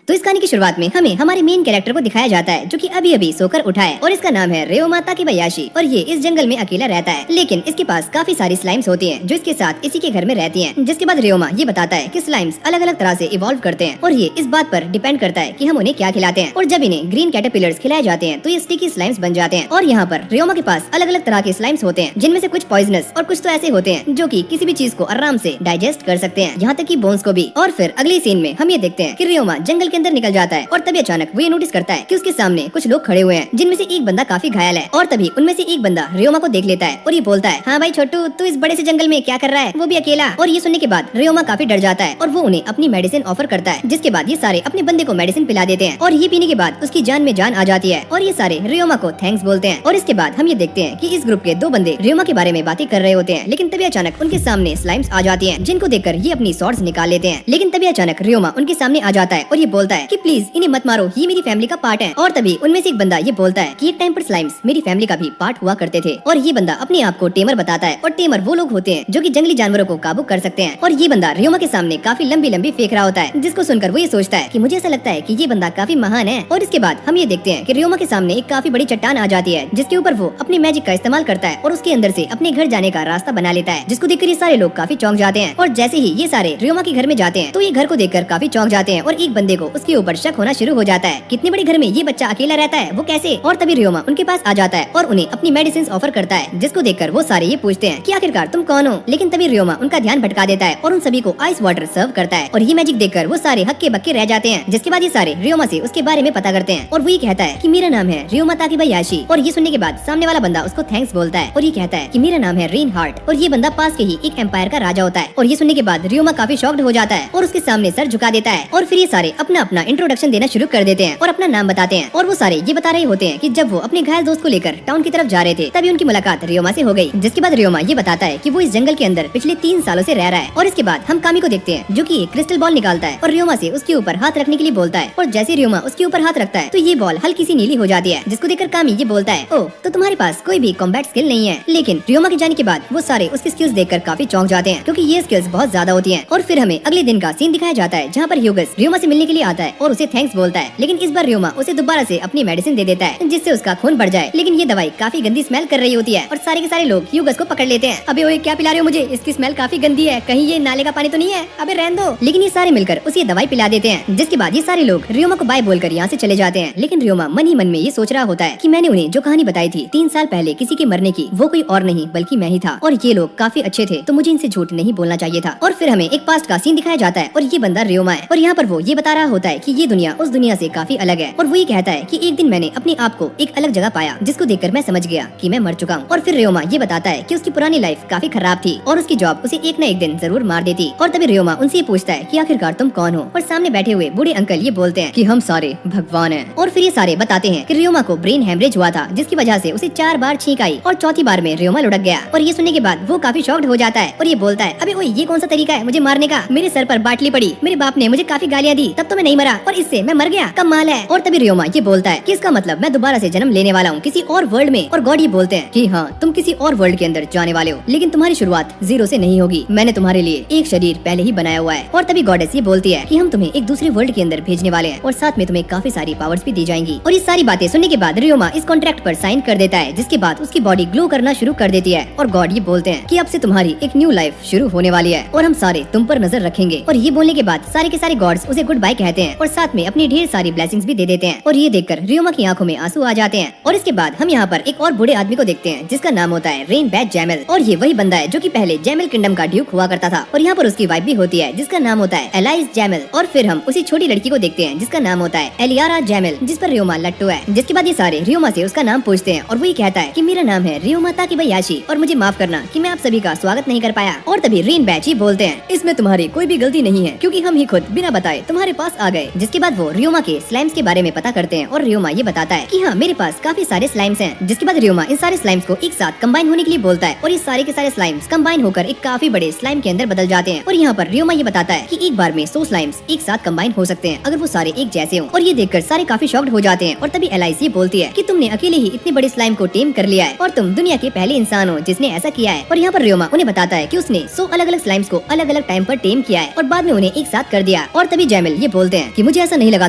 तो इस कहानी की शुरुआत में हमें हमारे मेन कैरेक्टर को दिखाया जाता है जो कि अभी अभी सोकर उठा है और इसका नाम है रेओमा ताकेबायाशी और ये इस जंगल में अकेला रहता है। लेकिन इसके पास काफी सारी स्लाइम्स होती हैं जो इसके साथ इसी के घर में रहती हैं। जिसके बाद रेओमा ये बताता है कि स्लाइम्स अलग अलग तरह से इवॉल्व करते हैं और ये इस बात पर डिपेंड करता है कि हम उन्हें क्या खिलाते हैं। और जब इन्हें ग्रीन कैटरपिलर्स खिलाए जाते हैं तो ये स्टिकी स्लाइम्स बन जाते हैं। और यहाँ पर रेओमा के पास अलग अलग तरह के स्लाइम्स होते हैं जिनमें से कुछ पॉइजनस और कुछ तो ऐसे होते हैं जो कि किसी भी चीज को आराम से डाइजेस्ट कर सकते हैं, यहाँ तक कि बोन्स को भी। और फिर अगली सीन में हम ये देखते हैं कि रेओमा जंगल के अंदर निकल जाता है और तभी अचानक वो ये नोटिस करता है कि उसके सामने कुछ लोग खड़े हुए हैं जिनमें से एक बंदा काफी घायल है। और तभी उनमें से एक बंदा रेओमा को देख लेता है और ये बोलता है, हाँ भाई छोटू, तू इस बड़े से जंगल में क्या कर रहा है, वो भी अकेला। और ये सुनने के बाद रेओमा काफी डर जाता है और वो उन्हें अपनी मेडिसिन ऑफर करता है। जिसके बाद ये सारे अपने बंदे को मेडिसिन पिला देते हैं और ये पीने के बाद उसकी जान में जान आ जाती है और ये सारे रेओमा को थैंक्स बोलते हैं। और इसके बाद हम ये देखते हैं कि इस ग्रुप के दो बंदे रेओमा के बारे में बातें कर रहे होते हैं, लेकिन तभी अचानक उनके सामने स्लाइम्स आ जाती हैं जिनको देखकर ये अपनी स्वॉर्ड्स निकाल लेते हैं। लेकिन तभी अचानक रेओमा उनके सामने आ जाता है और ये बोलता है कि प्लीज इन्हें मत मारो, ये मेरी फैमिली का पार्ट है। और तभी उनमें से एक बंदा ये बोलता है कि एक टाइम पर स्लाइम्स मेरी फैमिली का भी पार्ट हुआ करते थे। और ये बंदा अपने आप को टेमर बताता है और टेमर वो लोग होते हैं जो कि जंगली जानवरों को काबू कर सकते हैं। और ये बंदा रेओमा के सामने काफी लंबी लंबी फेंक रहा होता है जिसको सुनकर वो ये सोचता है कि मुझे ऐसा लगता है कि ये बंदा काफी महान है। और इसके बाद हम ये देखते हैं कि रेओमा के सामने एक काफी बड़ी चट्टान आ जाती है जिसके ऊपर वो अपनी मैजिक का इस्तेमाल करता है और उसके अंदर से अपने घर जाने का रास्ता बना लेता है, जिसको देखकर ये सारे लोग काफी चौंक जाते हैं। और जैसे ही ये सारे रेओमा के घर में जाते हैं तो ये घर को देखकर काफी चौंक जाते हैं और एक बंदे को उसके ऊपर शक होना शुरू हो जाता है, कितने बड़े घर में ये बच्चा अकेला रहता है, वो कैसे। और तभी रेओमा उनके पास आ जाता है और उन्हें अपनी मेडिसिन ऑफर करता है, जिसको देखकर वो सारे ये पूछते हैं कि आखिरकार तुम कौन हो। लेकिन तभी रेओमा उनका ध्यान भटका देता है और उन सभी को आइस वाटर सर्व करता है और ये मैजिक देखकर वो सारे हक्के बक्के रह जाते हैं। जिसके बाद ये सारे रेओमा से उसके बारे में पता करते हैं और वो ये कहता है कि मेरा नाम है रेओमा ताकेबायाशी। और ये सुनने के बाद सामने वाला बंदा उसको थैंक्स बोलता है और ये कहता है कि मेरा नाम है रेन हार्ट और ये बंदा पास के ही एक एम्पायर का राजा होता है। और ये सुनने के बाद रेओमा काफी शॉक्ड हो जाता है और उसके सामने सर झुका देता है। और फिर ये सारे अपना अपना इंट्रोडक्शन देना शुरू कर देते हैं और अपना नाम बताते हैं। और वो सारे ये बता रहे होते हैं कि जब वो अपने घायल दोस्त को लेकर टाउन की तरफ जा रहे थे तभी उनकी मुलाकात रेओमा से हो गई। जिसके बाद रेओमा ये बताता है कि वो इस जंगल के अंदर पिछले 3 सालों से रह रहा है। और इसके बाद हम कामी को देखते हैं जो कि एक क्रिस्टल बॉल निकालता है और रेओमा से उसके ऊपर हाथ रखने के लिए बोलता है। और जैसे रेओमा उसके ऊपर हाथ रखता है तो ये बॉल हल्की सी नीली हो जाती है, जिसको देखकर कामी ये बोलता है, ओह तो तुम्हारे पास कोई भी कॉम्बैट स्किल नहीं है। लेकिन रेओमा के जाने के बाद वो सारे उसकी स्किल्स देखकर काफी चौंक जाते हैं क्योंकि ये स्किल्स बहुत ज्यादा होती हैं। और फिर हमें अगले दिन का सीन दिखाया जाता है जहाँ पर ह्यूगस रेओमा से मिलने के लिए आता है और उसे थैंक्स बोलता है। लेकिन इस बार रेओमा उसे दोबारा से अपनी मेडिसिन दे देता है जिससे उसका खून बढ़ जाए। लेकिन ये दवाई काफी गंदी स्मेल कर रही होती है और सारे के सारे लोग ह्यूगस को पकड़ लेते हैं। अबे ओए क्या पिला रहे हो मुझे, इसकी स्मेल काफी गंदी है, कहीं ये नाले का पानी तो नहीं है, अबे रहने दो। लेकिन ये सारे मिलकर उसे दवाई पिला देते हैं। जिसके बाद ये सारे लोग रेओमा को बाय बोलकर यहाँ से चले जाते हैं। लेकिन रेओमा मन ही मन में ये सोच रहा होता है कि मैंने उन्हें जो कहानी बताई थी 3 साल पहले किसी के मरने की, वो कोई और नहीं बल्कि मैं ही था और ये लोग काफी अच्छे थे तो मुझे इनसे झूठ नहीं बोलना चाहिए था। और फिर हमें एक पास्ट का सीन दिखाया जाता है और ये बंदा रेओमा है और यहाँ पर वो ये बता रहा होता है कि ये दुनिया उस दुनिया से काफी अलग है। और वो ये कहता है कि एक दिन मैंने अपने आप को एक अलग जगह पाया जिसको देखकर मैं समझ गया कि मैं मर चुका हूँ। और फिर रेओमा ये बताता है कि उसकी पुरानी लाइफ काफी खराब थी और उसकी जॉब उसे एक न एक दिन जरूर मार देती। और तभी रेओमा उनसे पूछता है कि आखिरकार तुम कौन हो। और सामने बैठे हुए बूढ़े अंकल ये बोलते हैं कि हम सारे भगवान हैं। और फिर ये सारे बताते हैं कि रेओमा को ब्रेन हेमरेज हुआ था जिसकी वजह से उसे 4 बार छींक आई और चौथी बार में रेओमा लुढ़क गया। और ये सुनने के बाद वो काफी शॉक्ड हो जाता है और ये बोलता है, अबे ओए ये कौन सा तरीका है मुझे मारने का, मेरे सर पर बाटली पड़ी, मेरे बाप ने मुझे काफी गालियां दी तब तो मैं नहीं मरा और इससे मैं मर गया, कमाल है। और तभी रेओमा ये बोलता है कि इसका मतलब मैं दोबारा से जन्म लेने वाला हूँ किसी और वर्ल्ड में। और गॉड ये बोलते हैं कि हाँ तुम किसी और वर्ल्ड के अंदर जाने वाले हो लेकिन तुम्हारी शुरुआत 0 से नहीं होगी, मैंने तुम्हारे लिए एक शरीर पहले ही बनाया हुआ है। और तभी गॉडेस ये बोलती है कि हम तुम्हें एक दूसरे वर्ल्ड के अंदर भेजने वाले हैं और साथ में तुम्हें काफी सारी पावर्स भी दी जाएंगी। और ये सारी बातें सुनने के बाद रेओमा इस कॉन्ट्रैक्ट पर साइन कर देता है जिसके बाद उसकी बॉडी ग्लो करना शुरू कर देती है। और गॉड ये बोलते हैं कि अब से तुम्हारी एक न्यू लाइफ शुरू होने वाली है और हम सारे तुम पर नजर रखेंगे। और ये बोलने के बाद सारे के सारे गॉड्स उसे गुड बाय कहते हैं और साथ में अपनी ढेर सारी ब्लेसिंग्स भी दे देते हैं। और ये देखकर रेओमा की आंखों में आंसू आ जाते हैं। और इसके बाद हम यहाँ पर एक और बूढ़े आदमी को देखते हैं जिसका नाम होता है रेन बैट जैमल। और ये वही बंदा है जो कि पहले जैमल किंगडम का ड्यूक हुआ करता था। और यहाँ पर उसकी वाइफ भी होती है जिसका नाम होता है एलाइस जैमल। और फिर हम उसी छोटी लड़की को देखते हैं जिसका नाम होता है एलियारा जैमल जिस पर रेओमा लट्टू है। जिसके बाद ये सारे रेओमा से उसका नाम पूछते हैं और वो ये कहता है कि मेरा नाम है रेओमा ताकेबायाशी और मुझे माफ करना कि मैं आप सभी का स्वागत नहीं कर पाया। और तभी रेन बैट ही बोलते हैं, इसमें तुम्हारी कोई भी गलती नहीं है क्योंकि हम ही खुद बिना बताए तुम्हारे पास आ गए। जिसके बाद वो रेओमा के स्लाइम्स के बारे में पता करते हैं और रेओमा ये बताता है कि हाँ मेरे पास काफी सारे स्लाइम्स हैं। जिसके बाद रेओमा इन सारे स्लाइम्स को एक साथ कंबाइन होने के लिए बोलता है और ये सारे के सारे स्लाइम्स कंबाइन होकर एक काफी बड़े स्लाइम के अंदर बदल जाते हैं। और यहाँ पर रेओमा ये बताता है कि एक बार में 100 स्लाइम्स एक साथ कंबाइन हो सकते हैं अगर वो सारे एक जैसे हों। और ये देखकर सारे काफी शॉक्ड हो जाते हैं। और तभी एलाइस ये बोलती है कि तुमने अकेले ही इतने बड़े स्लाइम को टेम कर लिया है और तुम दुनिया के पहले इंसान हो जिसने ऐसा किया है। और यहाँ पर रेओमा उन्हें बताता है कि उसने 100 अलग अलग स्लाइम्स को अलग अलग टाइम पर टेम किया है और बाद में उन्हें एक साथ कर दिया। और तभी जैमल ये बोलते बोलते हैं कि मुझे ऐसा नहीं लगा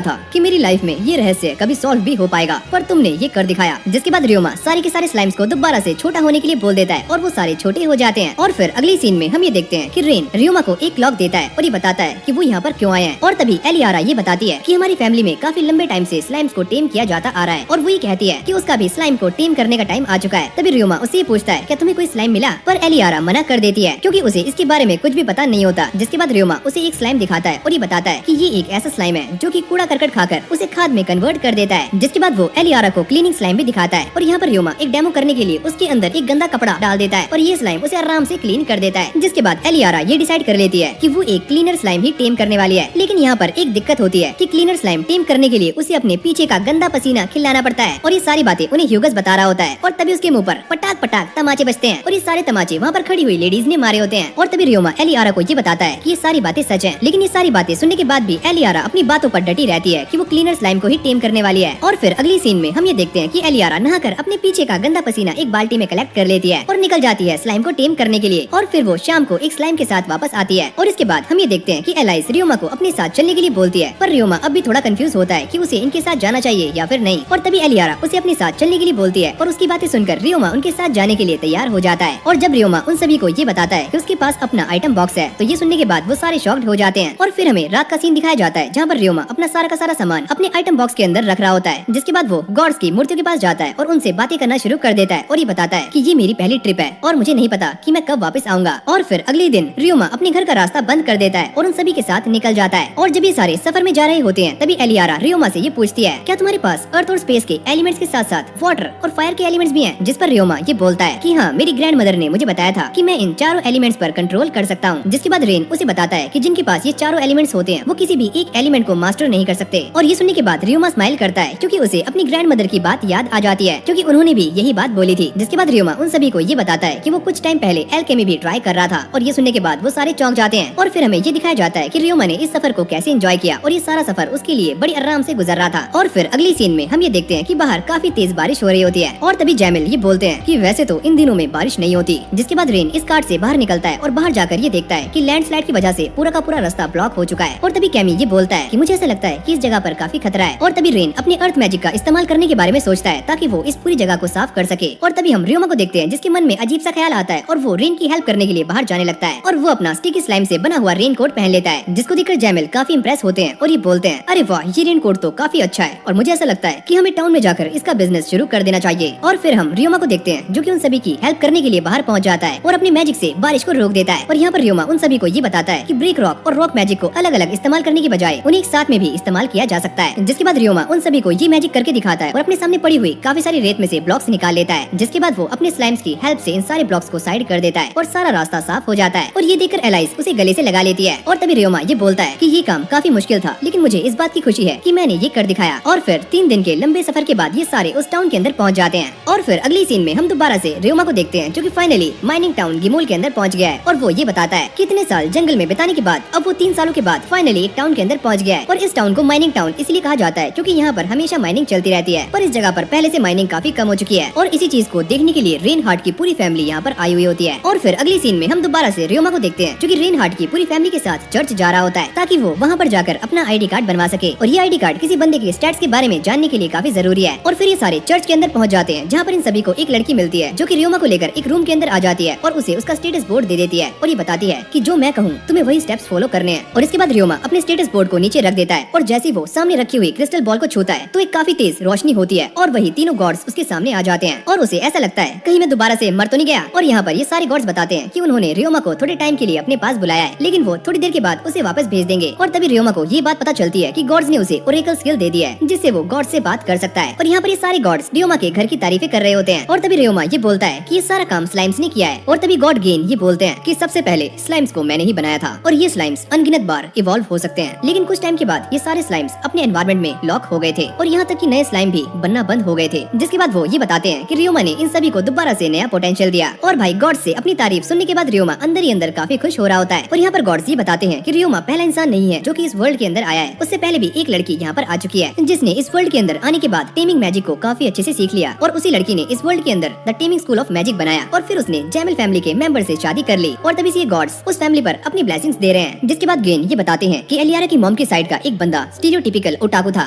था कि मेरी लाइफ में ये रहस्य कभी सॉल्व भी हो पाएगा, पर तुमने ये कर दिखाया। जिसके बाद रियोमा सारे के सारे स्लाइम्स को दोबारा से छोटा होने के लिए बोल देता है और वो सारे छोटे हो जाते हैं। और फिर अगली सीन में हम ये देखते हैं कि रेन रियोमा को एक क्लॉक देता है और ये बताता है कि वो यहाँ पर क्यों आए हैं। और तभी एलियारा ये बताती है कि हमारी फैमिली में काफी लंबे टाइम से स्लाइम्स को टेम किया जाता आ रहा है, और वो ये कहती है कि उसका भी स्लाइम को टेम करने का टाइम आ चुका है। तभी रियोमा उससे पूछता है क्या तुम्हें कोई स्लाइम मिला, पर एलियारा मना कर देती है क्योंकि उसे इसके बारे में कुछ भी पता नहीं होता। जिसके बाद रियोमा उसे एक स्लाइम दिखाता है और ये बताता है कि ये एक ऐसा स्लाइम है जो कि कूड़ा करकट खाकर उसे खाद में कन्वर्ट कर देता है। जिसके बाद वो एलियारा को क्लीनिंग स्लाइम भी दिखाता है और यहाँ पर रियोमा एक डेमो करने के लिए उसके अंदर एक गंदा कपड़ा डाल देता है और ये स्लाइम उसे आराम से क्लीन कर देता है। जिसके बाद एलियारा ये डिसाइड कर लेती है कि वो एक क्लीनर स्लाइम ही टेम करने वाली है। लेकिन यहाँ पर एक दिक्कत होती है कि क्लीनर स्लाइम टेम करने के लिए उसे अपने पीछे का गंदा पसीना खिलाना पड़ता है और ये सारी बातें उन्हें ह्यूगस बता रहा होता है। और तभी उसके मुंह पर पटाख पटाख तमाचे बजते हैं और ये सारे तमाचे वहाँ पर खड़ी हुई लेडीज ने मारे होते हैं। और तभी रियोमा एलियारा को ये बताता है कि ये सारी बातें सच हैं। लेकिन ये सारी बातें सुनने के बाद भी एलियारा अपनी बातों पर डटी रहती है कि वो क्लीनर स्लाइम को ही टेम करने वाली है। और फिर अगली सीन में हम ये देखते हैं कि एलियारा नहाकर अपने पीछे का गंदा पसीना एक बाल्टी में कलेक्ट कर लेती है और निकल जाती है स्लाइम को टेम करने के लिए। और फिर वो शाम को एक स्लाइम के साथ वापस आती है। और इसके बाद हम ये देखते हैं कि एलाइस रियोमा को अपने साथ चलने के लिए बोलती है, पर रियोमा अब भी थोड़ा कंफ्यूज होता है कि उसे इनके साथ जाना चाहिए या फिर नहीं। और तभी एलियारा उसे अपने साथ चलने के लिए बोलती है और उसकी बातें सुनकर रियोमा उनके साथ जाने के लिए तैयार हो जाता है। और जब रियोमा उन सभी को ये बताता है कि उसके पास अपना आइटम बॉक्स है, तो ये सुनने के बाद वो सारे शॉक्ड हो जाते हैं। और फिर हमें रात का सीन दिखाया जाता है जहाँ पर रियोमा अपना सारा का सारा सामान अपने आइटम बॉक्स के अंदर रख रहा होता है। जिसके बाद वो गॉड्स की मूर्तियों के पास जाता है और उनसे बातें करना शुरू कर देता है और ये बताता है कि ये मेरी पहली ट्रिप है और मुझे नहीं पता कि मैं कब वापस आऊंगा। और फिर अगले दिन रियोमा अपने घर का रास्ता बंद कर देता है और उन सभी के साथ निकल जाता है। और जब ये सारे सफर में जा रहे होते हैं तभी एलियारा रियोमा से ये पूछती है क्या तुम्हारे पास अर्थ और स्पेस के एलिमेंट्स के साथ साथ वाटर और फायर के एलिमेंट्स भी हैं? जिस पर रियोमा ये बोलता है कि हाँ, मेरी ग्रैंड मदर ने मुझे बताया था कि मैं इन चारों एलिमेंट्स पर कंट्रोल कर सकता हूँ। जिसके बाद रेन उसे बताता है कि जिनके पास ये चारों एलिमेंट्स होते हैं वो किसी भी एक एलिमेंट को मास्टर नहीं कर सकते। और ये सुनने के बाद रियोमा स्माइल करता है क्योंकि उसे अपनी ग्रैंड मदर की बात याद आ जाती है क्योंकि उन्होंने भी यही बात बोली थी। जिसके बाद रियोमा उन सभी को ये बताता है कि वो कुछ टाइम पहले एल्केमी भी ट्राई कर रहा था। और ये सुनने के बाद वो सारे चौंक जाते हैं। और फिर हमें ये दिखाया जाता है कि रियोमा ने इस सफर को कैसे एंजॉय किया और ये सारा सफर उसके लिए बड़ी आराम से गुजर रहा था। और फिर अगली सीन में हम ये देखते हैं कि बाहर काफी तेज बारिश हो रही होती है और तभी जैमिल ये बोलते हैं कि वैसे तो इन दिनों में बारिश नहीं होती। जिसके बाद रेन इस कार्ड से बाहर निकलता है और बाहर जाकर ये देखता है कि लैंडस्लाइड की वजह से पूरा का पूरा रास्ता ब्लॉक हो चुका है। और तभी कैमी ये बोलता है कि मुझे ऐसा लगता है कि इस जगह पर काफी खतरा है। और तभी रेन अपने अर्थ मैजिक का इस्तेमाल करने के बारे में सोचता है ताकि वो इस पूरी जगह को साफ कर सके। और तभी हम रियोमा को देखते हैं जिसके मन में अजीब सा ख्याल आता है और वो रेन की हेल्प करने के लिए बाहर जाने लगता है और वो अपना स्टिकी स्लाइम से बना हुआ रेन कोट पहन लेता है। जिसको देखकर जैमिल काफी इंप्रेस होते हैं और ये बोलते हैं अरे वाह, ये रेन कोट तो काफी अच्छा है और मुझे ऐसा लगता है कि हमें टाउन में जाकर इसका बिजनेस शुरू कर देना चाहिए। और फिर हम रियोमा को देखते हैं जो कि उन सभी की हेल्प करने के लिए बाहर पहुंच जाता है और अपने मैजिक से बारिश को रोक देता है। और यहाँ पर रियोमा उन सभी को ये बताता है कि ब्रेक रॉक और रॉक मैजिक को अलग अलग इस्तेमाल करने की बजाय उन्हें एक साथ में भी इस्तेमाल किया जा सकता है। जिसके बाद रियोमा उन सभी को ये मैजिक करके दिखाता है और अपने सामने पड़ी हुई काफी सारी रेत में से ब्लॉक्स निकाल लेता है। जिसके बाद वो अपने स्लाइम्स की हेल्प से इन सारे ब्लॉक्स को साइड कर देता है और सारा रास्ता साफ हो जाता है। और ये देखकर एलाइस उसे गले से लगा लेती है। और तभी रियोमा ये बोलता है कि ये काम काफी मुश्किल था, लेकिन मुझे इस बात की खुशी है कि मैंने ये कर दिखाया। और फिर 3 दिन के लंबे सफर के बाद ये सारे उस टाउन के अंदर पहुंच जाते हैं। और फिर अगली सीन में हम दोबारा से रियोमा को देखते हैं जो कि फाइनली माइनिंग टाउन गिमोल के अंदर पहुंच गया है। और वो ये बताता है कि इतने साल जंगल में बिताने के बाद अब वो 3 सालों के बाद फाइनली एक टाउन के अंदर पहुंच गया है। और इस टाउन को माइनिंग टाउन इसलिए कहा जाता है क्योंकि यहाँ पर हमेशा माइनिंग चलती रहती है, पर इस जगह पर पहले से माइनिंग काफी कम हो चुकी है। और इसी चीज को देखने के लिए रेन हार्ट की पूरी फैमिली यहाँ पर आई हुई होती है। और फिर अगली सीन में हम दोबारा से रियोमा को देखते हैं जो कि रेन हार्ट की पूरी फैमिली के साथ चर्च जा रहा होता है ताकि वो वहाँ पर जाकर अपना आईडी कार्ड बनवा सके। और ये आईडी कार्ड किसी बंदे के स्टैट्स के बारे में जानने के लिए काफी जरूरी है। और फिर ये सारे चर्च के अंदर पहुंच जाते हैं जहाँ पर इन सभी को एक लड़की मिलती है जो कि रियोमा को लेकर एक रूम के अंदर आ जाती है और उसे उसका स्टेटस बोर्ड दे देती है और ये बताती है कि जो मैं कहूँ तुम्हें वही स्टेप्स फॉलो करने हैं। और इसके बाद रियोमा अपने स्टेटस बोर्ड को नीचे रख देता है और जैसे वो सामने रखी हुई क्रिस्टल बॉल को छूता है तो एक काफी तेज रोशनी होती है और वही तीनों गॉड्स उसके सामने आ जाते हैं और उसे ऐसा लगता है कहीं मैं दोबारा से मर तो नहीं गया। और यहाँ पर ये सारे गॉड्स बताते हैं कि उन्होंने रियोमा को थोड़े टाइम के लिए अपने पास बुलाया है, लेकिन वो थोड़ी देर के बाद उसे वापस भेज देंगे। और तभी रियोमा को ये बात पता चलती है कि गॉड्स ने उसे ओरेकल स्किल दे दी है जिससे वो गॉड से बात कर सकता है। और यहाँ पर ये सारे गॉड्स रियोमा के घर की तारीफें कर रहे होते हैं। और तभी रियोमा ये बोलता है कि ये सारा काम स्लाइम्स ने किया है। और तभी गॉड गेन ये बोलते हैं कि सबसे पहले स्लाइम्स को मैंने ही बनाया था और ये स्लाइम्स अनगिनत बार इवॉल्व हो सकते हैं, लेकिन कुछ टाइम के बाद ये सारे स्लाइम्स अपने एनवायरमेंट में लॉक हो गए थे और यहाँ तक कि नए स्लाइम भी बनना बंद हो गए थे। जिसके बाद वो ये बताते हैं कि रियोमा ने इन सभी को दोबारा से नया पोटेंशियल दिया। और भाई गॉड से अपनी तारीफ सुनने के बाद रियोमा अंदर ही अंदर काफी खुश हो रहा होता है। और यहाँ पर गॉड्स ये बताते हैं कि रियोमा पहला इंसान नहीं है जो कि इस वर्ल्ड के अंदर आया है, उससे पहले भी एक लड़की यहाँ पर आ चुकी है जिसने इस वर्ल्ड के अंदर आने के बाद टेमिंग मैजिक को काफी अच्छे से सीख लिया और उसी लड़की ने इस वर्ल्ड के अंदर the taming school of magic बनाया और फिर उसने जैमिल फैमिली के मेंबर से शादी कर ली और तभी से ये गॉड्स उस फैमिली पर अपनी ब्लेसिंग्स दे रहे हैं। जिसके बाद गेन ये बताते हैं कि एलियारा की मॉम उनकी साइड का एक बंदा स्टीरियोटिपिकल ओटाकू था,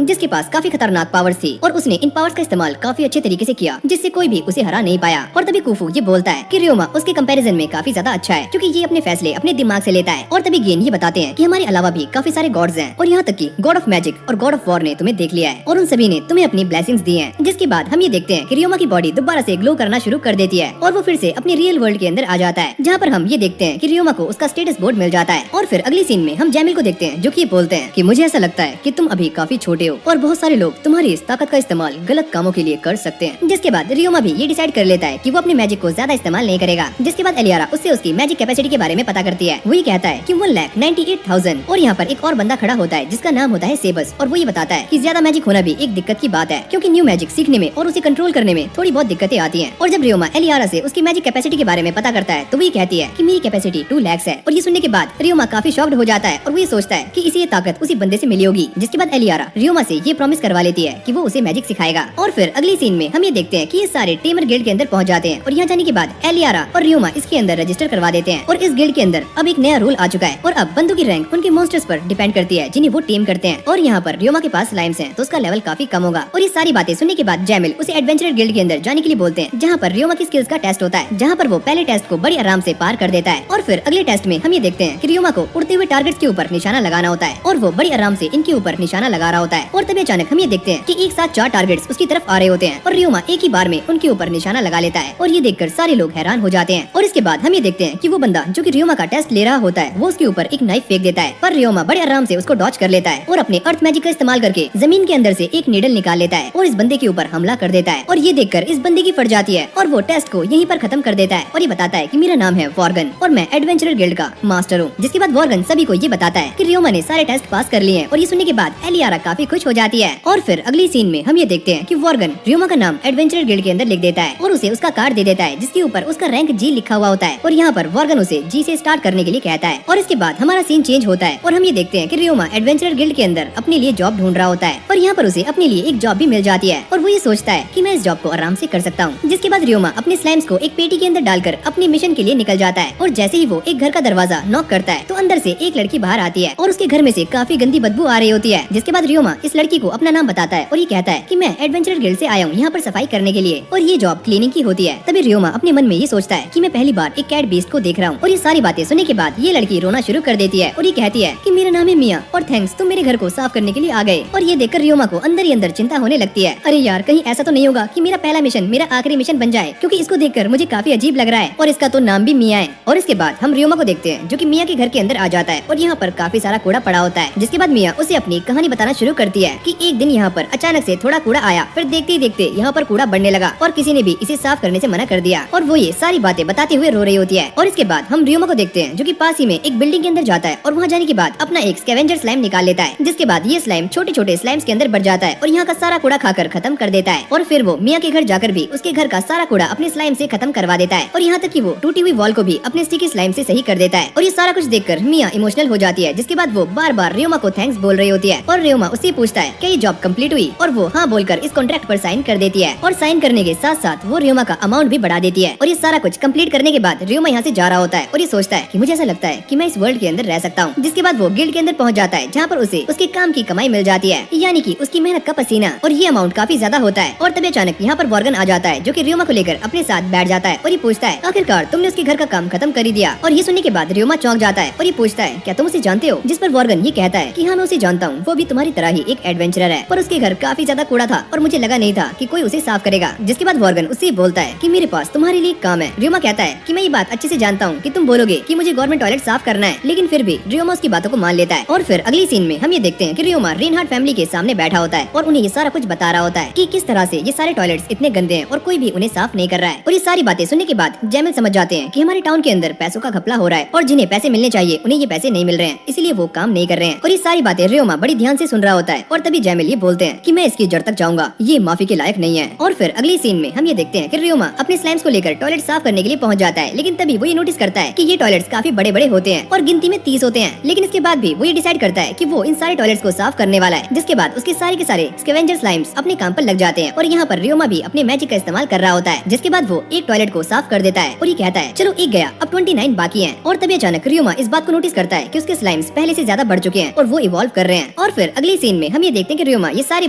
जिसके पास काफी खतरनाक पावर्स थी और उसने इन पावर्स का इस्तेमाल काफी अच्छे तरीके से किया, जिससे कोई भी उसे हरा नहीं पाया। और तभी कुफू ये बोलता है कि रियोमा उसके कंपैरिजन में काफी ज्यादा अच्छा है, क्योंकि ये अपने फैसले अपने दिमाग से लेता है। और तभी गेन ये बताते हैं कि हमारे अलावा भी काफी सारे गॉड्स हैं, और यहाँ तक कि गॉड ऑफ मैजिक और गॉड ऑफ वॉर ने तुम्हें देख लिया है और उन सभी ने तुम्हें अपनी ब्लेसिंग्स दी हैं। जिसके बाद हम ये देखते हैं कि रियोमा की बॉडी दोबारा से ग्लो करना शुरू कर देती है और वो फिर से अपने रियल वर्ल्ड के अंदर आ जाता है, जहाँ पर हम ये देखते हैं कि रियोमा को उसका स्टेटस बोर्ड मिल जाता है। और फिर अगली सीन में हम जैमिल को देखते हैं, जो कि ये बोलते हैं कि मुझे ऐसा लगता है कि तुम अभी काफी छोटे हो और बहुत सारे लोग तुम्हारी इस ताकत का इस्तेमाल गलत कामों के लिए कर सकते हैं। जिसके बाद रियोमा भी ये डिसाइड कर लेता है कि वो अपने मैजिक को ज्यादा इस्तेमाल नहीं करेगा। जिसके बाद एलियारा उससे उसकी मैजिक कैपेसिटी के बारे में पता करती है। वो ये कहता है कि 1,98,000। और यहाँ पर एक और बंदा खड़ा होता है जिसका नाम होता है सेबस, और वो ये बताता है कि ज्यादा मैजिक होना भी एक दिक्कत की बात है, क्योंकि न्यू मैजिक सीखने में और उसे कंट्रोल करने में थोड़ी बहुत दिक्कतें आती हैं। और जब रियोमा एलियारा से उसकी मैजिक कैपेसिटी के बारे में पता करता है तो वो ये कहती है कि मेरी कैपेसिटी 2 लाख है। और ये सुनने के बाद रियोमा काफी शॉक्ड हो जाता है और वो ये सोचता है कि इसे ये ताकत उसी बंदे से मिली होगी। जिसके बाद एलियारा रियोमा से ये प्रॉमिस करवा लेती है कि वो उसे मैजिक सिखाएगा। और फिर अगली सीन में हम ये देखते हैं कि ये सारे टेमर गिल्ड के अंदर पहुंच जाते हैं और यहाँ जाने के बाद एलियारा और रियोमा इसके अंदर रजिस्टर करवा देते हैं। और इस गिल्ड के अंदर अब एक नया रूल आ चुका है और अब बंदों की रैंक उनके मॉन्स्टर्स पर डिपेंड करती है जिन्हें वो टेम करते हैं। और यहाँ पर रियोमा के पास स्लाइम्स हैं तो उसका लेवल काफी कम होगा। और ये सारी बातें सुनने के बाद जैमिल उसे एडवेंचरर गिल्ड के अंदर जाने के लिए बोलते हैं, जहाँ पर रियोमा की स्किल्स का टेस्ट होता है, जहाँ पर वो पहले टेस्ट को बड़ी आराम से पार कर देता है। और फिर अगले टेस्ट में हम ये देखते हैं कि रियोमा को उड़ते हुए टारगेट्स के ऊपर निशाना लगाना होता है और वो बड़ी आराम से इनके ऊपर निशाना लगा रहा होता है। और तभी अचानक हम ये देखते हैं कि एक साथ 4 टारगेट्स उसकी तरफ आ रहे होते हैं और रियोमा एक ही बार में उनके ऊपर निशाना लगा लेता है। और ये देखकर सारे लोग हैरान हो जाते हैं। और इसके बाद हम ये देखते हैं कि वो बंदा जो कि रियोमा का टेस्ट ले रहा होता है वो उसके ऊपर एक नाइफ फेंक देता है, पर रियोमा बड़े आराम से उसको डॉच कर लेता है और अपने अर्थ मैजिक का इस्तेमाल करके जमीन के अंदर से एक नीडल निकाल लेता है और इस बंदे के ऊपर हमला कर देता है। और ये देखकर इस बंदे की फट जाती है और वो टेस्ट को यहीं पर खत्म कर देता है और ये बताता है कि मेरा नाम है वॉर्गन और मैं एडवेंचरर गिल्ड का मास्टर हूँ। जिसके बाद वॉर्गन सभी को ये बताता है कि रियोमा ने सारे टेस्ट पास कर लिए हैं। और ये सुनने के बाद एलियारा काफी खुश हो जाती है। और फिर अगली सीन में हम ये देखते हैं कि वॉर्गन रियोमा का नाम एडवेंचरर गिल्ड के अंदर लिख देता है और उसे उसका कार्ड दे देता है जिसके ऊपर उसका रैंक जी लिखा हुआ होता है। और यहाँ पर वॉर्गन उसे जी से स्टार्ट करने के लिए कहता है। और इसके बाद हमारा सीन चेंज होता है और हम ये देखते हैं कि रियोमा एडवेंचरर गिल्ड के अंदर अपने लिए जॉब ढूंढ रहा होता है और यहाँ पर उसे अपने लिए एक जॉब भी मिल जाती है और वो ये सोचता है कि मैं इस जॉब को आराम से कर सकता हूँ। जिसके बाद रियोमा अपने स्लाइम्स को एक पेटी के अंदर डालकर अपने मिशन के लिए निकल जाता है और जैसे ही वो एक घर का दरवाजा नॉक करता है तो अंदर से एक लड़की बाहर आती है और उसके घर में से काफी गंदी बदबू आ रही होती है। जिसके बाद रियोमा इस लड़की को अपना नाम बताता है और ये कहता है कि मैं एडवेंचरर गिल्ड से आया हूँ यहाँ पर सफाई करने के लिए और ये जॉब क्लीनिंग की होती है। तभी रियोमा अपने मन में ये सोचता है कि मैं पहली बार एक कैट बीस्ट को देख रहा हूँ। और ये सारी बातें सुनने के बाद ये लड़की रोना शुरू कर देती है और ये कहती है कि मेरा नाम है मिया और थैंक्स तुम मेरे घर को साफ करने के लिए आ गए। और ये देखकर रियोमा को अंदर ही अंदर चिंता होने लगती है, अरे यार कहीं ऐसा तो नहीं होगा कि मेरा पहला मिशन मेरा आखिरी मिशन बन जाए, क्योंकि इसको देखकर मुझे काफी अजीब लग रहा है और इसका तो नाम भी मिया है। और इसके बाद हम रियोमा को देखते हैं जो कि मिया के घर के अंदर आ जाता है और यहाँ पर काफी सारा कूड़ा पड़ा होता है। जिसके बाद मिया उसे अपनी कहानी बताना शुरू करती है कि एक दिन यहाँ पर अचानक से थोड़ा कूड़ा आया, फिर देखते ही देखते यहाँ पर कूड़ा बढ़ने लगा और किसी ने भी इसे साफ करने से मना कर दिया और वो ये सारी बातें बताते हुए रो रही होती है। और इसके बाद हम रियोमा को देखते हैं जो कि पास ही में एक बिल्डिंग के अंदर जाता है और वहाँ जाने के बाद अपना एक स्कैवेंजर स्लाइम निकाल लेता है। जिसके बाद ये स्लाइम छोटे छोटे स्लाइम्स के अंदर बढ़ जाता है और यहाँ का सारा कूड़ा खाकर खत्म कर देता है। और फिर वो मिया के घर जाकर भी उसके घर का सारा कूड़ा अपने स्लाइम से खत्म करवा देता है और यहाँ तक कि वो टूटी हुई वॉल को भी अपने स्टिकी स्लाइम से सही कर देता है। और ये सारा कुछ देखकर मिया इमोशनल हो जाती है। जिसके बाद वो बार बार रियोमा को थैंक्स बोल रही होती है और रियोमा उससे पूछता है क्या ये जॉब कंप्लीट हुई और वो हाँ बोलकर इस कॉन्ट्रैक्ट पर साइन कर देती है। और साइन करने के साथ साथ वो रियोमा का अमाउंट भी बढ़ा देती है। और ये सारा कुछ कंप्लीट करने के बाद रियोमा यहाँ से जा रहा होता है और ये सोचता है कि मुझे ऐसा लगता है कि मैं इस वर्ल्ड के अंदर रह सकता हूँ। जिसके बाद वो गिल्ड के अंदर पहुँच जाता है जहाँ पर उसे उसके काम की कमाई मिल जाती है, यानी कि उसकी मेहनत का पसीना, और ये अमाउंट काफी ज्यादा होता है। और तभी अचानक यहाँ पर वॉर्गन आ जाता है जो कि रियोमा को लेकर अपने साथ बैठ जाता है और ये पूछता है आखिरकार तुमने उसके घर का काम खत्म कर ही दिया। और ये सुनने के बाद रियोमा चौंक जाता है और ये पूछता है क्या तुम उसे जानते हो। जिस पर वॉर्गन ये कहता है कि हाँ मैं उसे जानता हूँ, वो भी तुम्हारी तरह ही एक एडवेंचरर है, पर उसके घर काफी ज्यादा कूड़ा था और मुझे लगा नहीं था कि कोई उसे साफ करेगा। जिसके बाद वॉर्गन उससे बोलता है कि मेरे पास तुम्हारे लिए काम है। रियोमा कहता है कि मैं ये बात अच्छे से जानता हूँ कि तुम बोलोगे कि मुझे गवर्नमेंट टॉयलेट साफ करना है, लेकिन फिर भी रियोमा उसकी बातों को मान लेता है। और फिर अगली सीन में हम ये देखते हैं कि रियोमा रेनहार्ट फैमिली के सामने बैठा होता है और उन्हें ये सारा कुछ बता रहा होता है कि किस तरह से ये सारे टॉयलेट्स इतने गंदे हैं और कोई भी उन्हें साफ नहीं कर रहा है। और ये सारी बातें सुनने के बाद जैमिल समझ जाते हैं कि हमारे टाउन के अंदर पैसों का घपला हो रहा है और जिन्हें पैसे मिलने चाहिए उन्हें ये पैसे नहीं मिल रहे हैं, इसलिए वो काम नहीं कर रहे हैं। और ये सारी बातें रियोमा बड़ी ध्यान से सुन रहा होता है और तभी जैमिल ये बोलते हैं कि मैं इसकी जड़ तक जाऊंगा, ये माफी के लायक नहीं है। और फिर अगली सीन में हम ये देखते हैं कि रियोमा अपने स्लाइम्स को लेकर टॉयलेट साफ करने के लिए पहुंच जाता है, लेकिन तभी वो ये नोटिस करता है कि ये टॉयलेट्स काफी बड़े बड़े होते हैं और गिनती में 30 होते हैं। लेकिन इसके बाद भी वो ये डिसाइड करता है कि वो इन सारे टॉयलेट्स को साफ करने वाला है। जिसके बाद उसके सारे के सारे स्कैवेंजर स्लाइम्स अपने काम पर लग जाते हैं और यहाँ पर रियोमा भी अपने मैजिक का इस्तेमाल कर रहा होता है। जिसके बाद वो एक टॉयलेट को साफ कर देता है और ये कहता है चलो एक गया, अब 29 बाकी हैं। और तभी अचानक रियोमा इस बात को नोटिस करता है कि उसके स्लाइम्स पहले से ज्यादा बढ़ चुके हैं और वो इवॉल्व कर रहे हैं। और फिर अगली सीन में हम ये देखते हैं कि रियोमा ये सारी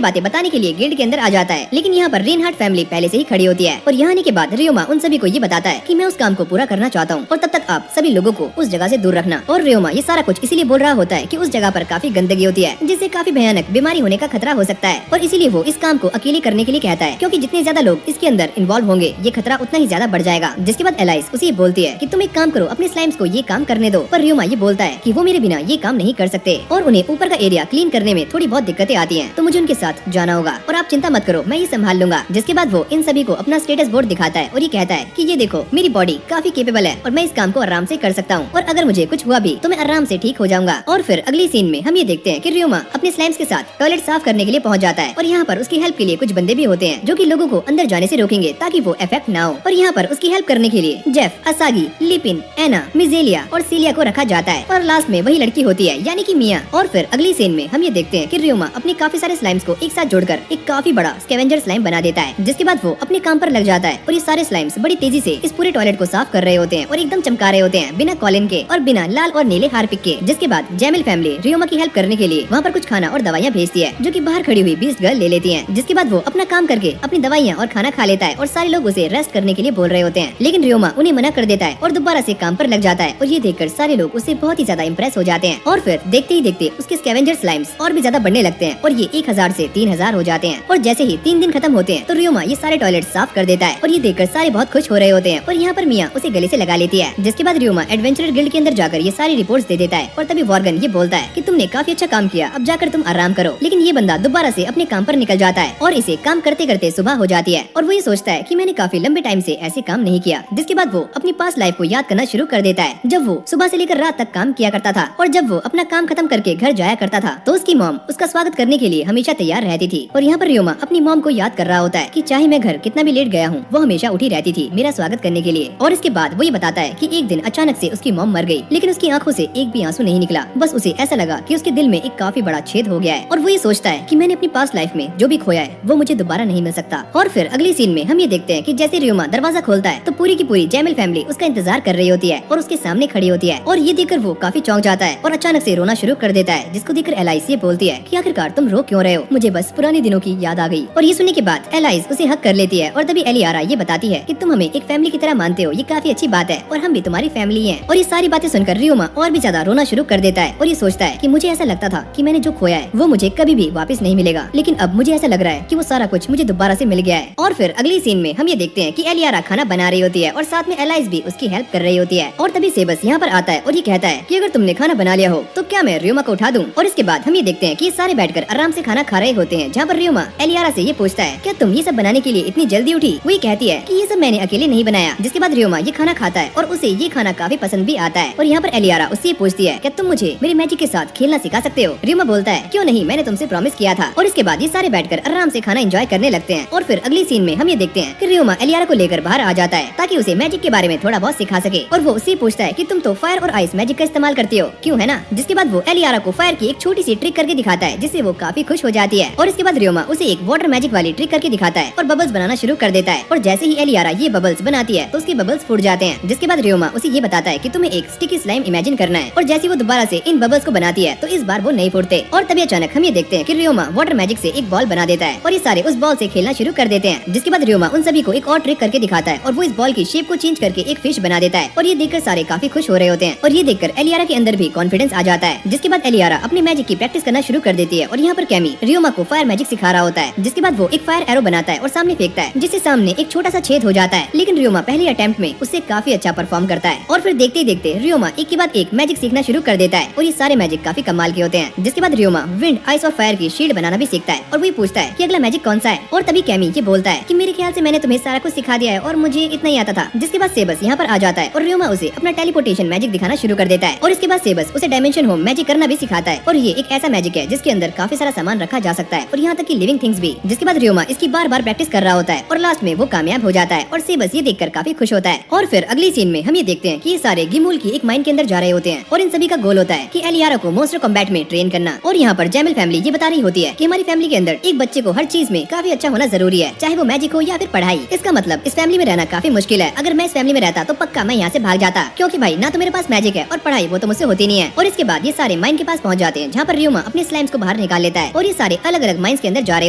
बातें बताने के लिए गिल्ड के अंदर आ जाता है, लेकिन यहाँ पर रेनहार्ट फैमिली पहले से ही खड़ी होती है और यहाँ आने के बाद रियोमा उन सभी को ये बताता है कि मैं उस काम को पूरा करना चाहता हूँ और तब तक आप सभी लोगों को उस जगह से दूर रखना। और रियोमा ये सारा कुछ इसीलिए बोल रहा होता है कि उस जगह पर काफी गंदगी होती है जिससे काफी भयानक बीमारी होने का खतरा हो सकता है और इसीलिए वो इस काम को अकेले करने के लिए कहता है, क्योंकि जितने ज्यादा लोग इसके अंदर इन्वॉल्व होंगे ये खतरा उतना ही ज्यादा बढ़ जाएगा। जिसके बाद एलाइस उसे बोलती है कि तुम एक काम करो, अपने स्लाइम्स को ये काम करने दो। पर रियोमा ये बोलता है कि वो मेरे बिना ये काम नहीं कर सकते और उन्हें ऊपर का एरिया क्लीन करने में थोड़ी बहुत दिक्कतें आती हैं, तो मुझे उनके साथ जाना होगा और आप चिंता मत करो, मैं ये संभाल लूंगा। जिसके बाद वो इन सभी को अपना स्टेटस बोर्ड दिखाता है और ये कहता है कि ये देखो मेरी बॉडी काफी केपेबल है और मैं इस काम को आराम से कर सकता हूँ और अगर मुझे कुछ हुआ भी तो मैं आराम से ठीक हो जाऊंगा। और फिर अगली सीन में हम ये देखते हैं कि रियोमा अपने स्लाइम्स के साथ टॉयलेट साफ करने के लिए पहुंच जाता है और यहाँ पर उसकी हेल्प के लिए कुछ बंदे भी होते हैं जो कि लोगों को अंदर जाने से रोकेंगे ताकि वो इफेक्ट ना हो। और यहाँ पर उसकी हेल्प करने के लिए जेफ, असागी, लिपिन, एना, मिजेलिया और सीलिया को रखा जाता है और लास्ट में वही लड़की होती है यानी कि मिया। और फिर अगली सीन में हम ये देखते हैं कि रियोमा अपने काफी सारे स्लाइम्स को एक साथ जोड़कर एक काफी बड़ा स्कैवेंजर स्लाइम बना देता है। जिसके बाद वो अपने काम पर लग जाता है और ये सारे स्लाइम्स बड़ी तेजी से इस पूरे टॉयलेट को साफ कर रहे होते हैं और एकदम चमका रहे होते हैं बिना कॉलिन के और बिना लाल और नीले हार्पिक के। जिसके बाद जैमिल फैमिली रियोमा की हेल्प करने के लिए वहाँ पर कुछ खाना और दवाइयाँ भेजती है जो कि बाहर खड़ी हुई बीस्ट गर्ल ले लेती है। जिसके बाद वो अपना काम करके अपनी दवाइयाँ और खाना खा लेता है और सारे लोग उसे रेस्ट करने के लिए बोल रहे होते हैं, लेकिन रियोमा उन्हें मना कर देता है और दोबारा से काम पर लग जाता है और ये देखकर सारे लोग उससे बहुत ही ज्यादा इम्प्रेस हो जाते हैं। और फिर देखते ही देखते उसके स्कैवेंजर स्लाइम्स और भी ज्यादा बढ़ने लगते हैं और ये 1000 से 3000 हो जाते हैं। और जैसे ही 3 दिन खत्म होते हैं तो रियोमा ये सारे टॉयलेट साफ कर देता है और ये देखकर सारे बहुत खुश हो रहे होते हैं और यहाँ पर मिया उसे गले से लगा लेती है। जिसके बाद रियोमा एडवेंचरर गिल्ड के अंदर जाकर ये सारी रिपोर्ट्स दे देता है और तभी वॉर्गन ये बोलता है कि तुमने काफी अच्छा काम किया, अब जाकर तुम आराम करो। लेकिन ये बंदा दोबारा से अपने काम पर निकल जाता है और इसे काम करते करते सुबह हो जाती है और वो ये सोचता है कि मैंने काफी लंबे टाइम से ऐसे काम नहीं किया। जिसके बाद वो अपनी पास्ट लाइफ को याद करना शुरू कर देता है जब वो सुबह से लेकर रात तक काम किया करता था और जब वो अपना काम खत्म करके घर जाया करता था तो उसकी मॉम उसका स्वागत करने के लिए हमेशा तैयार रहती थी। और यहाँ पर रियोमा अपनी मॉम को याद कर रहा होता है कि चाहे मैं घर कितना भी लेट गया हूँ वो हमेशा उठी रहती थी मेरा स्वागत करने के लिए। और इसके बाद वो ये बताता है कि एक दिन अचानक से उसकी मॉम मर गई, लेकिन उसकी आंखों से एक भी आंसू नहीं निकला, बस उसे ऐसा लगा कि उसके दिल में एक काफी बड़ा छेद हो गया है और वो ये सोचता है कि मैंने अपनी पास्ट लाइफ में जो भी खोया है वो मुझे दोबारा नहीं मिल सकता। और फिर अगली सीन में हम ये देखते हैं कि जैसे रियोमा दरवाजा खोलता है तो पूरी की पूरी जैमिल फैमिली उसका इंतजार कर रही होती है और उसके सामने खड़ी होती है और ये देखकर वो काफी चौंक जाता है और अचानक से रोना शुरू कर देता है। जिसको देखकर एलाइस ये बोलती है कि आखिरकार तुम रो क्यों रहे हो, मुझे बस पुराने दिनों की याद आ गई। और ये सुनने के बाद एलाइस उसे हक कर लेती है और तभी एलियारा ये बताती है कि तुम हमें एक फैमिली की तरह मानते हो, ये काफी अच्छी बात है और हम भी तुम्हारी फैमिली हैं। और ये सारी बातें सुनकर रियोमा और भी ज्यादा रोना शुरू कर देता है और ये सोचता है कि मुझे ऐसा लगता था कि मैंने जो खोया है वो मुझे कभी भी वापस नहीं मिलेगा, लेकिन अब मुझे ऐसा लग रहा है कि वो सारा कुछ मुझे दोबारा से मिल गया है। और फिर अगली सीन में हम ये देखते हैं कि एलियारा खाना बना रही होती है और साथ में एलाइस भी उसकी हेल्प कर रही होती है। और तभी सेबस यहाँ पर आता है और ये कहता है कि अगर तुमने खाना बना लिया हो तो क्या मैं रियोमा को उठा दूं। और इसके बाद हम ये देखते हैं कि ये सारे बैठकर आराम से खाना खा रहे होते हैं, जहाँ पर रियोमा एलियारा से ये पूछता है क्या तुम ये सब बनाने के लिए इतनी जल्दी उठी। वो कहती है कि ये सब मैंने अकेले नहीं बनाया। जिसके बाद रियोमा ये खाना खाता है और उसे ये खाना काफी पसंद भी आता है। और यहाँ पर एलियारा उससे पूछती है क्या तुम मुझे मेरे मैजिक के साथ खेलना सिखा सकते हो। रियोमा बोलता है क्यों नहीं, मैंने तुमसे प्रॉमिस किया था। और इसके बाद ये सारे बैठकर आराम से खाना एंजॉय करने लगते हैं। और फिर अगली सीन में हम ये देखते हैं कि रियोमा एलियारा को लेकर बाहर आ जाता है ताकि उसे मैजिक के बारे में थोड़ा बहुत सिखा सके। और वो उससे पूछता है कि तुम तो फायर और आइस मैजिक का इस्तेमाल करती हो, क्यों है ना। जिसके बाद वो एलियारा को फायर की एक छोटी सी ट्रिक करके दिखाता है जिससे वो काफी खुश हो जाती है। और इसके बाद रियोमा उसे एक वाटर मैजिक वाली ट्रिक करके दिखाता है और बबल्स बनाना शुरू कर देता है। और जैसे ही एलियारा ये बबल्स बनाती है तो उसके बबल्स फूट जाते हैं। जिसके बाद रियोमा उसे ये बताता है कि तुम्हें एक स्टिकी स्लाइम इमेजिन करना है। और जैसे वो दोबारा से इन बबल्स को बनाती है तो इस बार वो नहीं फूटते। और तभी अचानक हम ये देखते हैं कि रियोमा वाटर मैजिक से एक बॉल बना देता है और ये सारे उस बॉल से खेलना शुरू कर देते हैं। जिसके बाद रियोमा उन सभी को एक और ट्रिक करके दिखाता है और वो इस बॉल की शेप को चेंज करके एक फिश बना देता है। और ये देखकर सारे काफी खुश हो रहे होते हैं और ये देखकर एलियारा के अंदर भी कॉन्फिडेंस आ जाता है। जिसके बाद एलियारा अपने मैजिक की प्रैक्टिस करना शुरू कर देती है और यहाँ पर कैमी रियोमा को फायर मैजिक सिखा रहा होता है। जिसके बाद वो एक फायर एरो बनाता है और सामने फेंकता है जिससे सामने एक छोटा सा छेद हो जाता है। लेकिन रियोमा पहले अटेम्प्ट में उससे काफी अच्छा परफॉर्म करता है। और फिर देखते ही देखते रियोमा एक के बाद एक मैजिक सीखना शुरू कर देता है और ये सारे मैजिक काफी कमाल के होते हैं। जिसके बाद रियोमा विंड, आइस और फायर की शील्ड बनाना भी सीखता है और वही पूछता है कि अगला मैजिक कौन सा है। और तभी कैमी ये बोलता है कि मेरे ख्याल से मैंने तुम्हें सारा कुछ सिखा दिया है और मुझे इतना ही आता था। जिसके बाद सेबस यहाँ पर आ जाता है और रियोमा उसे अपना टेलीपोर्टेशन मैजिक दिखाना शुरू कर देता है। और इसके बाद सेबस उसे डायमेंशन होम मैजिक करना भी सिखाता है और ये एक ऐसा मैजिक है जिसके अंदर काफी सारा सामान रखा जा सकता है और यहाँ तक कि लिविंग थिंग्स भी। जिसके बाद रियोमा इसकी बार बार प्रैक्टिस कर रहा होता है और लास्ट में वो कामयाब हो जाता है और सेबस ये देखकर काफी खुश होता है। और फिर अगली सीन में हम ये देखते हैं कि ये सारे गिमूल की एक माइन के अंदर जा रहे होते हैं और इन सभी का गोल होता है कि एलियारा को मोस्टर कॉम्बैट में ट्रेन करना। और यहाँ पर जैमिल फैमिली ये बता रही होती है कि हमारी फैमिली के अंदर एक बच्चे को हर चीज में काफी अच्छा होना जरूरी है, चाहे वो मैजिक हो या फिर पढ़ाई। इसका मतलब इस फैमिली में रहना काफी मुश्किल है। अगर मैं इस फैमिली में रहता तो पक्का मैं यहाँ से भाग जाता, क्योंकि भाई ना तो मेरे पास मैजिक है और पढ़ाई वो तो मुझसे होती नहीं है। और इसके बाद ये सारे सारे माइन के पास पहुंच जाते हैं, जहाँ पर रियोमा अपने स्लाइम्स को बाहर निकाल लेता है और ये सारे अलग अलग माइंस के अंदर जा रहे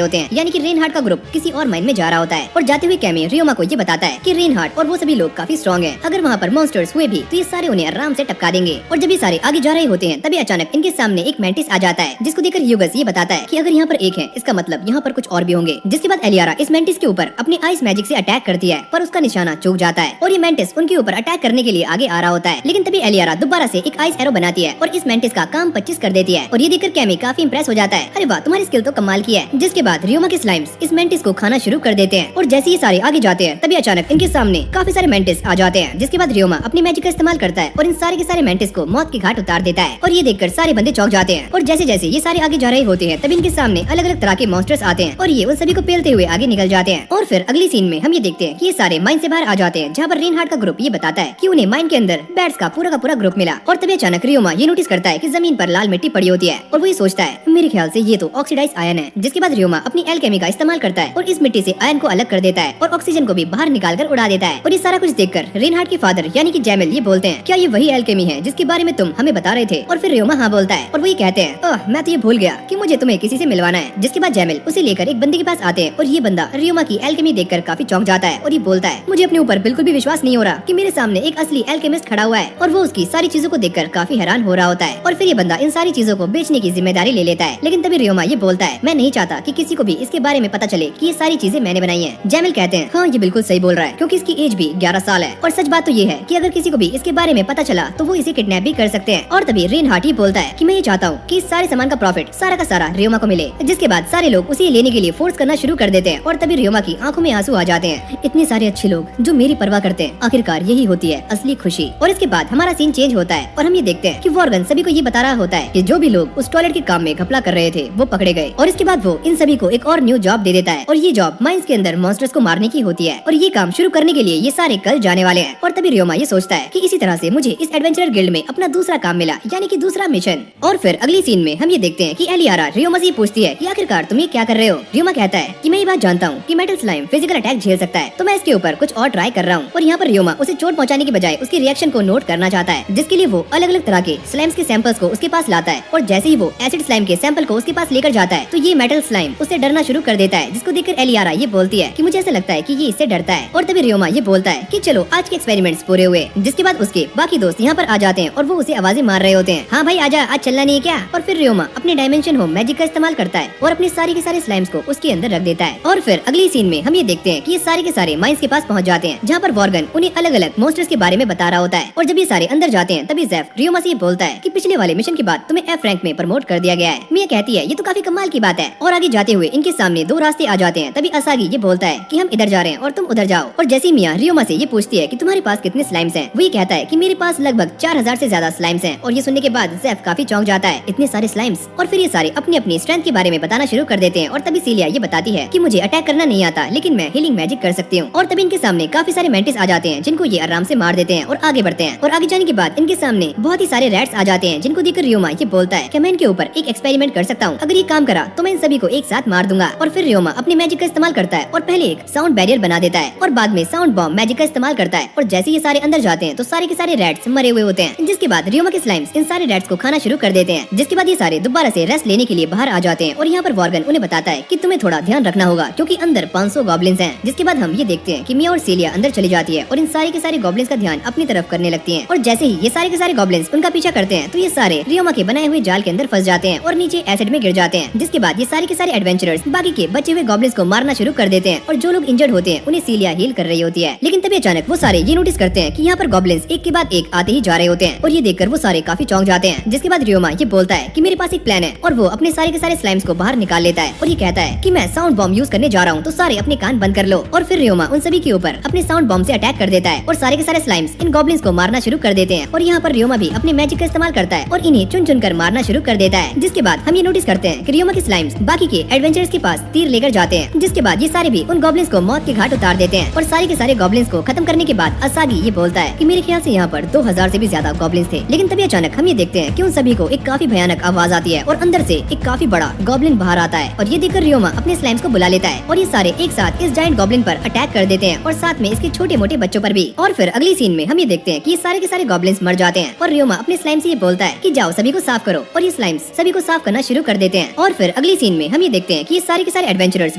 होते हैं, यानी कि रेनहार्ट का ग्रुप किसी और माइन में जा रहा होता है। और जाते हुए कैमी रियोमा को ये बताता है कि रेनहार्ट और वो सभी लोग काफी स्ट्रॉन्ग हैं। अगर वहाँ पर मॉन्स्टर्स हुए भी तो ये सारे उन्हें आराम से टपका देंगे। और जब ये सारे आगे जा रहे होते हैं तभी अचानक इनके सामने एक मैंटिस आ जाता है, जिसको देखकर ह्यूगस ये बताता है कि अगर यहाँ पर एक है इसका मतलब यहाँ पर कुछ और भी होंगे। जिसके बाद एलियारा इस मैंटिस के ऊपर अपनी आइस मैजिक से अटैक करती है, पर उसका निशाना चूक जाता है और ये मैंटिस उनके ऊपर अटैक करने के लिए आगे आ रहा होता है। लेकिन तभी एलियारा दोबारा से एक आइस एरो बनाती है और इस मैंटिस का काम 25 कर देती है। और ये देखकर कैमी काफी इंप्रेस हो जाता है, अरे वाह तुम्हारी स्किल तो कमाल की है। जिसके बाद रियोमा के स्लाइम्स इस मैंटिस को खाना शुरू कर देते हैं और जैसे ये सारे आगे जाते हैं तभी अचानक इनके सामने काफी सारे मैंटिस आ जाते हैं। जिसके बाद रियोमा अपनी मैजिक का इस्तेमाल करता है और इन सारे के सारे मैंटिस को मौत के घाट उतार देता है। और ये देखकर सारे बंदे चौंक जाते हैं और जैसे जैसे ये सारे आगे जा रहे होते हैं तभी इनके सामने अलग अलग तरह के मॉन्स्टर्स आते हैं और ये उन सभी को पेलते हुए आगे निकल जाते हैं। और फिर अगली सीन में हम ये देखते हैं कि ये सारे माइन से बाहर आ जाते हैं, जहाँ पर रेनहार्ट का ग्रुप ये बताता है कि उन्हें माइन के अंदर बैट्स का पूरा ग्रुप मिला। और तभी अचानक रियोमा ये नोटिस करता है कि जमीन पर लाल मिट्टी पड़ी होती है और वो ये सोचता है मेरे ख्याल से ये तो ऑक्सीडाइज आयन है। जिसके बाद रियोमा अपनी एल्केमी का इस्तेमाल करता है और इस मिट्टी से आयन को अलग कर देता है और ऑक्सीजन को भी बाहर निकाल कर उड़ा देता है। और ये सारा कुछ देखकर रेनहार्ट के फादर यानी कि जैमिल ये बोलते हैं क्या ये वही एल्केमी है जिसके बारे में तुम हमें बता रहे थे? और फिर रियोमा हाँ बोलता है और वो ये कहते हैं मैं तो ये भूल गया कि मुझे तुम्हें किसी से मिलवाना है। जिसके बाद जैमिल उसे लेकर एक बंदे के पास आते हैं और ये बंदा रियोमा की एल्केमी देखकर काफी चौंक जाता है और ये बोलता है मुझे अपने ऊपर बिल्कुल भी विश्वास नहीं हो रहा कि मेरे सामने एक असली एल्केमिस्ट खड़ा हुआ है। और वो उसकी सारी चीजों को देखकर काफी हैरान हो रहा होता है। और फिर ये बंदा इन सारी चीजों को बेचने की जिम्मेदारी ले लेता है। लेकिन तभी रियोमा ये बोलता है मैं नहीं चाहता कि किसी को भी इसके बारे में पता चले कि ये सारी चीजें मैंने बनाई हैं। जैमिल कहते हैं हाँ ये बिल्कुल सही बोल रहा है, क्योंकि इसकी एज भी 11 साल है। और सच बात तो ये है कि अगर किसी को भी इसके बारे में पता चला तो वो इसे किडनैप भी कर सकते हैं। और तभी रेनहार्ट ये बोलता है कि मैं ये चाहता हूँ कि इस सारे सामान का प्रॉफिट सारा का सारा रियोमा को मिले। जिसके बाद सारे लोग उसे लेने के लिए फोर्स करना शुरू कर देते हैं और तभी रियोमा की आंखों में आंसू आ जाते हैं। इतने सारे अच्छे लोग जो मेरी परवाह करते हैं, आखिरकार यही होती है असली खुशी। और इसके बाद हमारा सीन चेंज होता है और हम ये देखते हैं कि वॉर्गन सभी को ये बता रहा होता है कि जो भी लोग उस टॉयलेट के काम में घपला कर रहे थे वो पकड़े गए। और इसके बाद वो इन सभी को एक और न्यू जॉब दे देता है और ये जॉब माइंस के अंदर मॉन्स्टर्स को मारने की होती है। और ये काम शुरू करने के लिए ये सारे कल जाने वाले हैं। और तभी रियोमा ये सोचता है कि इसी तरह से मुझे इस एडवेंचरर गिल्ड में अपना दूसरा काम मिला, यानी कि दूसरा मिशन। और फिर अगली सीन में हम ये देखते हैं कि एलियारा रियोमा से पूछती है कि आखिरकार तुम ये क्या कर रहे हो? रियोमा कहता है कि मैं ये बात जानता हूँ कि मेटल स्लाइम फिजिकल अटैक झेल सकता है, तो मैं इसके ऊपर कुछ और ट्राई कर रहा हूँ। और यहाँ पर रियोमा उसे चोट पहुंचाने की बजाय उसके रिएक्शन को नोट करना चाहता है, जिसके लिए वो अलग अलग तरह के स्लाइम्स के सैंपल्स को उसके पास लाता है। और जैसे ही वो एसिड स्लाइम के सैंपल को उसके पास लेकर जाता है तो ये मेटल स्लाइम उससे डरना शुरू कर देता है, जिसको देखकर एलियारा ये बोलती है कि मुझे ऐसा लगता है कि ये इससे डरता है। और तभी रियोमा ये बोलता है कि चलो आज के एक्सपेरिमेंट्स पूरे हुए। जिसके बाद उसके बाकी दोस्त यहाँ पर आ जाते हैं और वो उसे आवाजें मार रहे होते हैं, हाँ भाई आजा, आज चलना नहीं है क्या? और फिर रियोमा अपने डायमेंशन होम मैजिक का इस्तेमाल करता है और अपने सारे के सारे स्लाइम्स को उसके अंदर रख देता है। और फिर अगली सीन में हम ये देखते हैं कि ये सारे के सारे माइंस के पास पहुंच जाते हैं, जहाँ पर वॉर्गन उन्हें अलग अलग मॉन्स्टर्स के बारे में बता रहा होता है। और जब ये सारे अंदर जाते हैं तभी ज़ेफ रियोमा से ये बोलता है कि पिछले वाले मिशन के बाद तुम्हें एफ रैंक में प्रमोट कर दिया गया है। मिया कहती है ये तो काफी कमाल की बात है। और आगे जाते हुए इनके सामने दो रास्ते आ जाते हैं। तभी असागी ये बोलता है कि हम इधर जा रहे हैं और तुम उधर जाओ। और जैसे ही मिया रियोमा से ये पूछती है कि तुम्हारे पास कितने स्लाइम्स हैं, वो ये कहता है कि मेरे पास लगभग 4000 से ज्यादा स्लाइम्स हैं। और ये सुनने के बाद ज़ेफ काफी चौंक जाता है, इतने सारे स्लाइम्स। और फिर ये सारे अपनी अपनी स्ट्रेंथ के बारे में बताना शुरू कर देते हैं। और तभी सीलिया ये बताती है कि मुझे अटैक करना नहीं आता, लेकिन मैं हीलिंग मैजिक कर सकती हूँ। और तभी इनके सामने काफी सारे मेंटिस आ जाते हैं, जिनको ये आराम से मार देते हैं और आगे बढ़ते हैं। और आगे जाने के बाद इनके सामने बहुत ही सारे रैट्स आ जाते हैं, जिनको देखकर रियोमा ये बोलता है कि मैं इनके ऊपर एक एक्सपेरिमेंट कर सकता हूँ, अगर ये काम करा तो मैं इन सभी को एक साथ मार दूंगा। और फिर रियोमा अपने मैजिक का इस्तेमाल करता है और पहले एक साउंड बैरियर बना देता है और बाद में साउंड बॉम्ब मैजिक का इस्तेमाल करता है। और जैसे ये सारे अंदर जाते हैं तो सारे के सारे रैट्स मरे हुए होते हैं। जिसके बाद रियोमा के स्लाइम्स इन सारे रैट्स को खाना शुरू कर देते हैं। जिसके बाद ये सारे दोबारा से रेस्ट लेने के लिए बाहर आ जाते हैं। और यहाँ पर वॉर्गन उन्हें बताता है कि तुम्हें थोड़ा ध्यान रखना होगा, क्योंकि अंदर 500 गॉब्लिन्स हैं। जिसके बाद हम ये देखते हैं कि मिया और सीलिया अंदर चली जाती है और इन सारे के सारे गॉब्लिन्स का ध्यान अपनी तरफ करने लगती हैं। और जैसे ही ये सारे के सारे गॉब्लिन्स उनका पीछा करते हैं तो ये सारे रियोमा के बनाए हुए जाल के अंदर फंस जाते हैं और नीचे एसिड में गिर जाते हैं। जिसके बाद ये सारे के सारे एडवेंचरर्स बाकी के बचे हुए गॉब्लिन्स को मारना शुरू कर देते हैं और जो लोग इंजर्ड होते हैं उन्हें सीलिया हील कर रही होती है। लेकिन तभी अचानक वो सारे ये नोटिस करते हैं कि यहाँ पर गॉब्लिन्स एक के बाद एक आते ही जा रहे होते हैं और ये देखकर वो सारे काफी चौंक जाते हैं। जिसके बाद रियोमा ये बोलता है कि मेरे पास एक प्लान है और वो अपने सारे के सारे स्लाइम्स को बाहर निकाल लेता है और ये कहता है कि मैं साउंड बॉम्ब यूज करने जा रहा हूँ, तो सारे अपने कान बंद कर लो। और फिर रियोमा उन सभी के ऊपर अपने साउंड बॉम्ब से अटैक कर देता है और सारे के सारे स्लाइम्स इन गॉब्लिन्स को मारना शुरू कर देते हैं। और यहाँ पर रियोमा भी अपने मैजिक का इस्तेमाल करता है और इन्हें चुन चुन कर मारना शुरू कर देता है। जिसके बाद हम ये नोटिस करते हैं कि रियोमा के स्लाइम्स बाकी के एडवेंचरर्स के पास तीर लेकर जाते हैं। जिसके बाद ये सारे भी उन गॉब्लिन्स को मौत के घाट उतार देते हैं। और सारे के सारे गॉब्लिन्स को खत्म करने के बाद असागी ये बोलता है कि मेरे ख्याल से यहाँ पर 2000 से भी ज्यादा गॉब्लिन्स थे। लेकिन तभी अचानक हम ये देखते हैं कि उन सभी को एक काफी भयानक आवाज आती है और अंदर से एक काफी बड़ा गॉब्लिन बाहर आता है। और ये देखकर रियोमा अपने स्लाइम्स को बुला लेता है और ये सारे एक साथ इस जायंट गॉब्लिन पर अटैक कर देते हैं और साथ में इसके छोटे मोटे बच्चों पर भी। और फिर अगली सीन में हम ये देखते हैं कि ये सारे के सारे गॉब्लिन्स मर जाते हैं और रियोमा अपने स्लाइम से ये बोलता है कि जाओ सभी को साफ करो, और ये स्लाइम्स सभी को साफ करना शुरू कर देते हैं। और फिर अगली सीन में हम ये देखते हैं कि ये सारे के सारे एडवेंचरर्स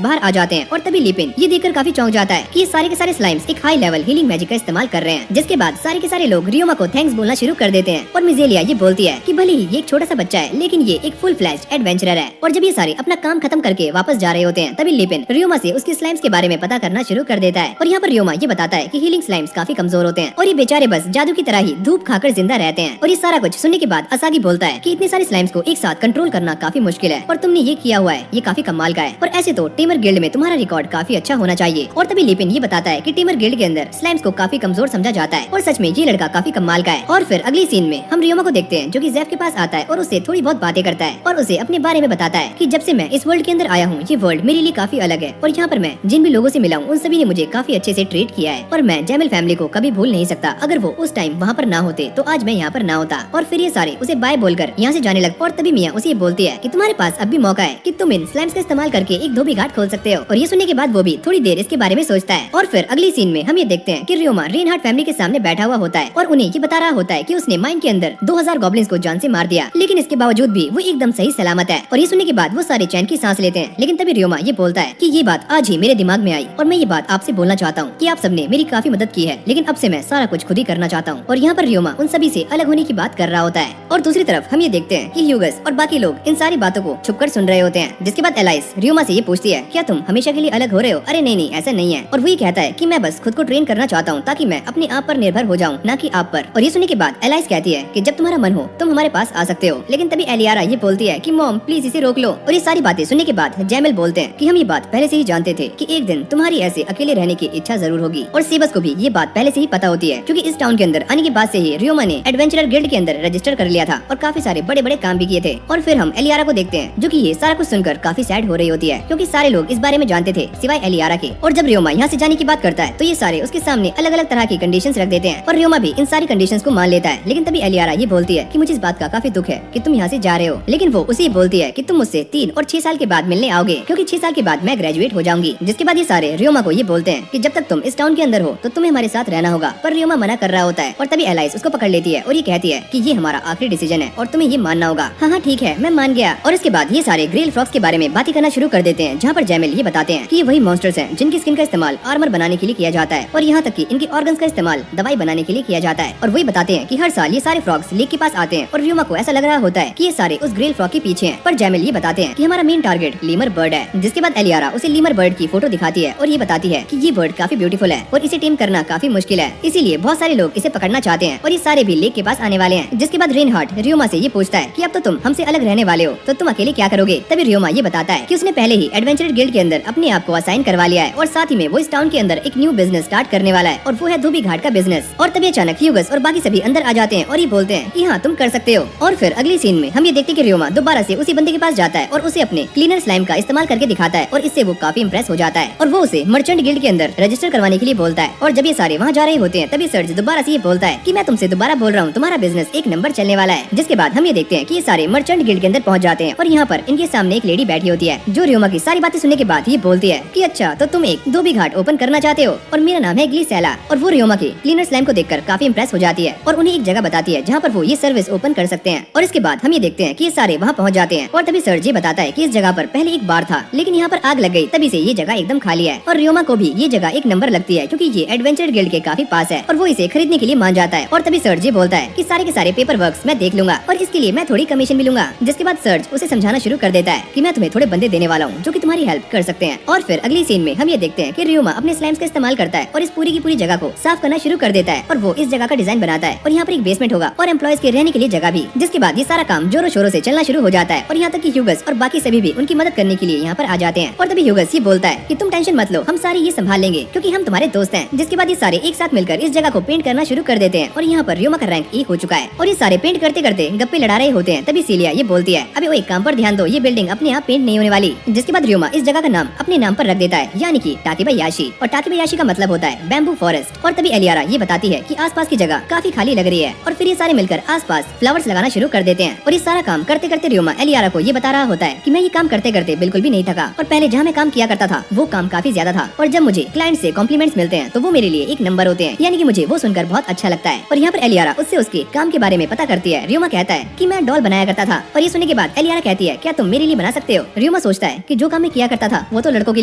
बाहर आ जाते हैं और तभी लिपिन ये देखकर काफी चौंक जाता है कि ये सारे के सारे स्लाइम्स एक हाई लेवल हीलिंग मैजिक का इस्तेमाल कर रहे हैं। जिसके बाद सारे के सारे लोग रियोमा को थैंक्स बोलना शुरू कर देते हैं और मिजेलिया ये बोलती है कि भले ही ये एक छोटा सा बच्चा है लेकिन ये एक फुल फ्लैश्ड एडवेंचरर है। और जब ये सारे अपना काम खत्म करके वापस जा रहे होते हैं तभी लिपिन रियोमा से उसके स्लाइम्स के बारे में पता करना शुरू कर देता है। और यहाँ पर रियोमा ये बताता है कि हीलिंग स्लाइम्स काफी कमजोर होते हैं और ये बेचारे बस जादू की तरह ही धूप खाकर जिंदा रहते हैं। और ये सारा कुछ सुनने के बाद असागी बोलता है कि इतने सारे स्लाइम्स को एक साथ कंट्रोल करना काफी मुश्किल है और तुमने ये किया हुआ है, ये काफी कमाल का है। और ऐसे तो टीमर गिल्ड में तुम्हारा रिकॉर्ड काफी अच्छा होना चाहिए। और तभी लिपिन ये बताता है कि टीमर गिल्ड के अंदर स्लाइम्स को काफी कमजोर समझा जाता है और सच में ये लड़का काफी कमाल का है। और फिर अगली सीन में हम रियोमा को देखते हैं जो कि ज़ेफ के पास आता है और उससे थोड़ी बहुत बातें करता है और उसे अपने बारे में बताता है कि जब से मैं इस वर्ल्ड के अंदर आया हूँ ये वर्ल्ड मेरे लिए काफी अलग है और यहाँ पर मैं जिन भी लोगों से मिला हूँ उन सभी ने मुझे काफी अच्छे से ट्रीट किया है और मैं जैमिल फैमिली को कभी भूल नहीं सकता। अगर वो उस टाइम वहाँ पर ना होते तो आज मैं यहाँ पर ना होता। और फिर ये सारे उसे बाय बोलकर यहाँ से जाने लग और तभी मियाँ उसे ये बोलती है कि तुम्हारे पास अब भी मौका है कि तुम इन स्लाइम्स का इस्तेमाल करके एक धोबी घाट खोल सकते हो। और ये सुनने के बाद वो भी थोड़ी देर इसके बारे में सोचता है। और फिर अगली सीन में हम ये देखते हैं कि रियोमा रेनहार्ट फैमिली के सामने बैठा हुआ होता है और उन्हें ये बता रहा होता है कि उसने माइन के अंदर 2000 गॉब्लिन्स को जान से मार दिया लेकिन इसके बावजूद भी वो एकदम सही सलामत है। और ये सुनने के बाद वो सारे चैन की सांस लेते हैं। लेकिन तभी रियोमा ये बोलता है कि ये बात आज ही मेरे दिमाग में आई और मैं ये बात आपसे बोलना चाहता हूँ कि आप सबने मेरी काफी मदद की है लेकिन अब से मैं सारा कुछ खुद ही करना चाहता हूँ। और यहाँ पर रियोमा उन सभी से अलग होने की बात कर रहा होता है। और दूसरी तरफ हम ये देखते हैं कि ह्यूगस और बाकी लोग इन सारी बातों को छुपकर सुन रहे होते हैं। जिसके बाद एलाइस रियोमा से ये पूछती है क्या तुम हमेशा के लिए अलग हो रहे हो? अरे नहीं ऐसा नहीं है। और वो ये कहता है कि मैं बस खुद को ट्रेन करना चाहता हूँ ताकि मैं अपने आप पर निर्भर हो जाऊँ न कि आप पर। और ये सुनने के बाद एलाइस कहती है कि जब तुम्हारा मन हो तुम हमारे पास आ सकते हो। लेकिन तभी एलियारा ये बोलती है कि मॉम प्लीज इसे रोक लो। और ये सारी बातें सुनने के बाद जैमिल बोलते हैं कि हम ये बात पहले से ही जानते थे कि एक दिन तुम्हारी ऐसे अकेले रहने की इच्छा जरूर होगी। और सेबस को भी ये बात पहले से ही पता होती है क्योंकि इस टाउन के अंदर आने के बाद से ही रियोमा ने एडवेंचरर गिल्ड के अंदर रजिस्टर कर लिया था और काफी सारे बड़े बड़े काम भी किए थे। और फिर हम एलियारा को देखते हैं जो कि ये सारा कुछ सुनकर काफी सैड हो रही होती है क्योंकि सारे लोग इस बारे में जानते थे सिवाय एलियारा के। और जब रियोमा यहाँ से जाने की बात करता है तो ये सारे उसके सामने अलग अलग तरह की कंडीशंस रख देते हैं और रियोमा भी इन सारी कंडीशंस को मान लेता है। लेकिन तभी एलियारा ये बोलती है कि मुझे इस बात का काफी दुख है कि तुम यहाँ से जा रहे हो। लेकिन वो उसे बोलती है कि तुम मुझसे 3 और 6 साल के बाद मिलने आओगे क्योंकि 6 साल के बाद मैं ग्रेजुएट हो जाऊंगी। जिसके बाद ये सारे रियोमा को ये बोलते हैं कि जब तक तुम इस टाउन के अंदर हो तो तुम्हें हमारे साथ रहना होगा। पर रियोमा मना कर रहा होता है और तभी एलाइस उसको पकड़ लेती है और ये कहती है कि ये हमारा आखिरी डिसीजन है और तुम्हें ये मानना होगा। हाँ ठीक है मैं मान गया। और इसके बाद ये सारे ग्रेल फ्रॉक्स के बारे में बातें करना शुरू कर देते हैं जहाँ पर जैमिल ये बताते हैं कि ये वही मॉन्स्टर्स हैं जिनकी स्किन का इस्तेमाल आर्मर बनाने के लिए किया जाता है और यहाँ तक कि इनकी ऑर्गन्स का इस्तेमाल दवाई बनाने के लिए किया जाता है। और वही बताते हैं कि हर साल ये सारे फ्रॉक्स लेक के पास आते हैं और रियोमा को ऐसा लग रहा होता है कि ये सारे उस ग्रेल फ्रॉक के पीछे हैं। पर जैमिल ये बताते हैं कि हमारा मेन टारगेट लीमर बर्ड है। जिसके बाद एलियारा उसे लीमर बर्ड की फोटो दिखाती है और ये बताती है कि ये बर्ड काफी ब्यूटीफुल है और इसे टेम करना काफी मुश्किल है, इसीलिए बहुत सारे लोग इसे पकड़ना चाहते हैं और ये सारे भी लेक के पास आने वाले हैं। जिसके बाद रेनहार्ट रियोमा से ये पूछता है कि अब तो तुम हमसे अलग रहने वाले हो तो तुम अकेले क्या करोगे? तभी रियोमा ये बताता है कि उसने पहले ही एडवेंचरर गिल्ड के अंदर अपने आप को असाइन करवा लिया है और साथ ही में वो इस टाउन के अंदर एक न्यू बिजनेस स्टार्ट करने वाला है और वो है धोबी घाट का बिजनेस। और तभी अचानक ह्यूगस और बाकी सभी अंदर आ जाते हैं और ये बोलते हैं कि हाँ तुम कर सकते हो। और फिर अगली सीन में हम ये देखते हैं कि रियोमा दोबारा से उसी बंदे के पास जाता है और उसे अपने क्लीनर स्लाइम का इस्तेमाल करके दिखाता है और इससे वो काफी इंप्रेस हो जाता है और वो उसे मर्चेंट गिल्ड के अंदर रजिस्टर करवाने के लिए बोलता है। और जब ये सारे वहाँ जा रहे होते हैं तभी सर्ज दोबारा से ये बोलता है कि मैं तुमसे दोबारा बोल रहा हूँ तुम्हारा बिजनेस एक नंबर चलने वाला है। जिसके बाद हम ये देखते हैं कि ये सारे मर्चेंट गिल्ड के अंदर पहुँच जाते हैं और यहाँ पर इनके सामने एक लेडी बैठी होती है जो रियोमा की सारी बातें सुनने के बाद ये बोलती है कि अच्छा तो तुम एक धोबी घाट ओपन करना चाहते हो और मेरा नाम है ग्लिसेला। और वो रियोमा के क्लीनर स्लाइम को देखकर काफी इंप्रेस हो जाती है और उन्हें एक जगह बताती है जहाँ पर वो ये सर्विस ओपन कर सकते हैं। और इसके बाद हम ये देखते हैं कि ये सारे वहाँ पहुँच जाते हैं और तभी सर्ज ये बताता है कि इस जगह पर पहले एक बार था लेकिन यहाँ पर आग लग गई तभी से ये जगह एकदम खाली है। और रियोमा को भी ये जगह एक नंबर लगती है क्योंकि ये एडवेंचर गिल्ड के काफी पास है और वो इसे खरीदने के लिए मान जाता है। और तभी सर्ज ये बोलता है कि सारे के सारे पेपर वर्क्स मैं देख लूंगा और इसके लिए मैं थोड़ी कमीशन भी लूंगा। जिसके बाद सर्ज उसे समझाना शुरू कर देता है कि मैं तुम्हें थोड़े बंदे देने वाला हूँ जो कि तुम्हारी हेल्प कर सकते हैं। और फिर अगली सीन में हम ये देखते हैं कि रियोमा अपने स्लाइम्स का इस्तेमाल करता है और इस पूरी की पूरी जगह को साफ करना शुरू कर देता है और वो इस जगह का डिजाइन बनाता है और यहाँ पर एक बेसमेंट होगा और एम्प्लॉयज के रहने के लिए जगह भी। जिसके बाद ये सारा काम जोरों शोरों से चलना शुरू हो जाता है और यहाँ तक कि ह्यूगस और बाकी सभी भी उनकी मदद करने के लिए यहाँ पर आ जाते हैं। और तभी ह्यूगस ये बोलता है कि तुम टेंशन मत लो हम सारे ये संभाल लेंगे क्योंकि हम तुम्हारे दोस्त हैं। जिसके बाद ये सारे एक साथ मिलकर इस जगह को पेंट करना शुरू कर देते हैं और यहाँ पर रियोमा का रैंक 1 हो चुका है और ये सारे पेंट करते करते गप्पे लड़ा रहे होते हैं। तभी सीलिया ये बोलती है अभी वो एक काम पर ध्यान दो, ये बिल्डिंग अपने आप पेंट नहीं होने वाली। जिसके बाद रियोमा इस जगह का नाम अपने नाम पर रख देता है यानी कि टाकीबायाशी और टाकीबायाशी का मतलब होता है बैम्बू फॉरेस्ट। और तभी एलियारा ये बताती है कि आसपास की जगह काफी खाली लग रही है और फिर ये सारे मिलकर आसपास फ्लावर्स लगाना शुरू कर देते हैं। और ये सारा काम करते करते रियोमा एलियारा को ये बता रहा होता है कि मैं ये काम करते करते बिल्कुल भी नहीं थका और पहले जहाँ मैं काम किया करता था वो काम काफी ज्यादा था और जब मुझे क्लाइंट से कॉम्प्लीमेंट्स मिलते हैं तो वो मेरे लिए एक नंबर होते हैं यानी कि मुझे वो सुनकर बहुत अच्छा लगता है। और यहाँ पर एलियारा उससे उसके काम के बारे में पता करती है रियोमा कहता है कि मैं डॉल बनाया करता था। और ये सुनने के बाद एलियारा कहती है क्या तुम मेरे लिए बना सकते हो। रियोमा सोचता है कि जो काम मैं किया करता था वो तो लड़कों के